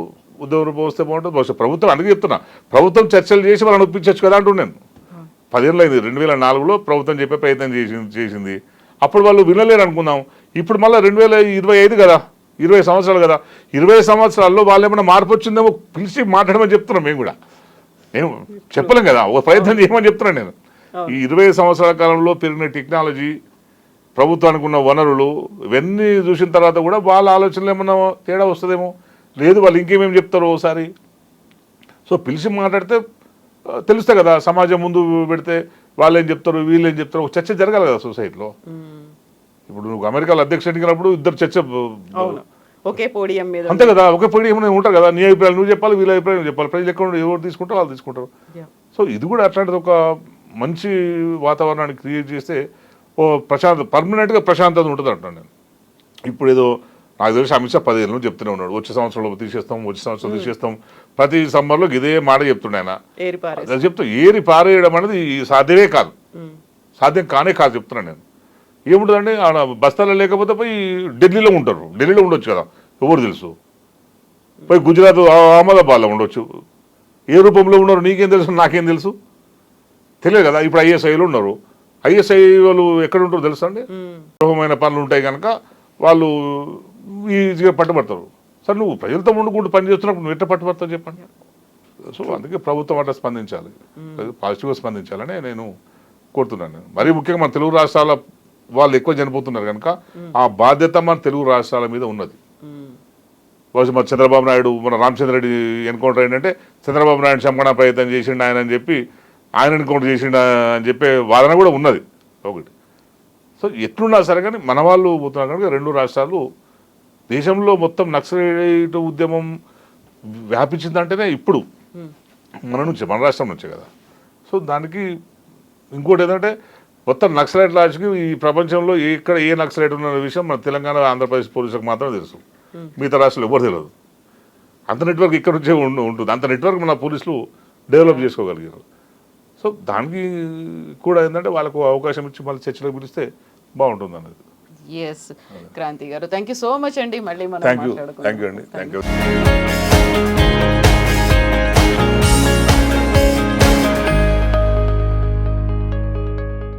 ఉద్యోగం వస్తే బాగుంటుంది. బహుశా ప్రభుత్వం అందుకే చెప్తున్నా, ప్రభుత్వం చర్చలు చేసి వాళ్ళని ఒప్పించవచ్చు కదా అంటూ నేను. 10 ఏళ్ళు అయింది, 2004లో ప్రభుత్వం చెప్పే ప్రయత్నం చేసింది. అప్పుడు వాళ్ళు వినలేరు అనుకుందాం. ఇప్పుడు మళ్ళీ 2025 కదా, 20 సంవత్సరాలు కదా, 20 సంవత్సరాల్లో వాళ్ళు ఏమైనా మార్పు వచ్చిందేమో పిలిచి మాట్లాడమని చెప్తున్నాం. మేము కూడా నేను చెప్పలేం కదా, ఒక ప్రయత్నం చేయమని చెప్తున్నాను నేను. ఈ 20 సంవత్సరాల కాలంలో పెరిగిన టెక్నాలజీ, ప్రభుత్వానికి ఉన్న వనరులు ఇవన్నీ చూసిన తర్వాత కూడా వాళ్ళ ఆలోచనలు ఏమన్నా తేడా వస్తుందేమో, లేదు వాళ్ళు ఇంకేమేమి చెప్తారో ఒకసారి. సో పిలిచి మాట్లాడితే తెలుస్తాయి కదా, సమాజం ముందు పెడితే వాళ్ళు ఏం చెప్తారు వీళ్ళు ఏం చెప్తారు, ఒక చర్చ జరగాలి కదా సొసైటీలో. ఇప్పుడు నువ్వు అమెరికాలో అధ్యక్షుడు ఎన్నికైనప్పుడు ఇద్దరు చర్చ ఒకే పోడియం మీద అంతే కదా, ఒకే పోడియం ఉంటారు కదా. నీ అభిప్రాయాలు నువ్వు చెప్పాలి, వీళ్ళ అభిప్రాయం చెప్పాలి, ప్రజలు ఎక్కడ ఎవరు తీసుకుంటారో వాళ్ళు తీసుకుంటారు. సో ఇది కూడా అట్లాంటిది ఒక మంచి వాతావరణాన్ని క్రియేట్ చేస్తే ఓ పర్మనెంట్గా ప్రశాంతత ఉంటుంది అంటాను నేను. ఇప్పుడు ఏదో నాకు తెలిసి అమిత్ షా 10 ఏళ్ళు చెప్తూనే ఉన్నాడు, వచ్చే సంవత్సరంలో తీసేస్తాం, వచ్చే సంవత్సరం తీసేస్తాం, ప్రతి సమ్మర్లో ఇదే మాట చెప్తుండే ఆయన. చెప్తా ఏరి పారేయడం అనేది సాధ్యమే కాదు, సాధ్యం కానే కాదు చెప్తున్నాను నేను. ఏముంటుందండి ఆడ బస్తాలో లేకపోతే పోయి ఢిల్లీలో ఉంటారు, ఢిల్లీలో ఉండొచ్చు కదా, ఎవరు తెలుసు. పోయి గుజరాత్ అహ్మదాబాద్లో ఉండొచ్చు, ఏ రూపంలో ఉన్నారు నీకేం తెలుసు, నాకేం తెలుసు, తెలియదు కదా. ఇప్పుడు ఐఎస్ఐలు ఉన్నారు, ఐఎస్ఐ వాళ్ళు ఎక్కడ ఉంటారో తెలుసా అండి. గృహమైన పనులు ఉంటాయి కనుక వాళ్ళు ఈజీగా పట్టుబడతారు. సార్ నువ్వు ప్రజలతో ఉండుకుంటూ పని చేస్తున్నప్పుడు నువ్వు ఎట్లా పట్టుబడతావు చెప్పండి. సో అందుకే ప్రభుత్వం అట్లా స్పందించాలి, పాజిటివ్గా స్పందించాలని నేను కోరుతున్నాను నేను. మరీ ముఖ్యంగా మన తెలుగు రాష్ట్రాల వాళ్ళు ఎక్కువ చనిపోతున్నారు కనుక ఆ బాధ్యత మన తెలుగు రాష్ట్రాల మీద ఉన్నది. బహుశా మన చంద్రబాబు నాయుడు మన రామచంద్ర రెడ్డి ఎన్కౌంటర్ ఏంటంటే చంద్రబాబు నాయుడు చంపణ ప్రయత్నం చేసిండు ఆయన అని చెప్పి ఆయన ఎన్కౌంటర్ చేసిండు అని చెప్పే వాదన కూడా ఉన్నది ఒకటి. సో ఎట్లున్నా సరే కానీ మన వాళ్ళు పోతున్నారు కనుక రెండు రాష్ట్రాలు దేశంలో మొత్తం నక్సలైట్ ఉద్యమం వ్యాపించిందంటేనే ఇప్పుడు మన రాష్ట్రం నుంచే కదా. సో దానికి ఇంకోటి ఏంటంటే మొత్తం నక్సలైట్ లాంచ్కి ఈ ప్రపంచంలో ఎక్కడ ఏ నక్సలైట్ ఉన్న విషయం మన తెలంగాణ ఆంధ్రప్రదేశ్ పోలీసులకు మాత్రమే తెలుసు, మిగతా రాష్ట్రాలు ఎవరు తెలియదు. అంత నెట్వర్క్ ఇక్కడ నుంచే ఉంటుంది, అంత నెట్వర్క్ మన పోలీసులు డెవలప్ చేసుకోగలిగారు. సో దానికి కూడా ఏంటంటే వాళ్ళకు అవకాశం ఇచ్చి మళ్ళీ చర్చలకు పిలిస్తే బాగుంటుంది అనేది. ఎస్ క్రాంతి గారు, థ్యాంక్ యూ సో మచ్ అండి. మళ్ళీ మనం థ్యాంక్ యూ అండి, థ్యాంక్ యూ.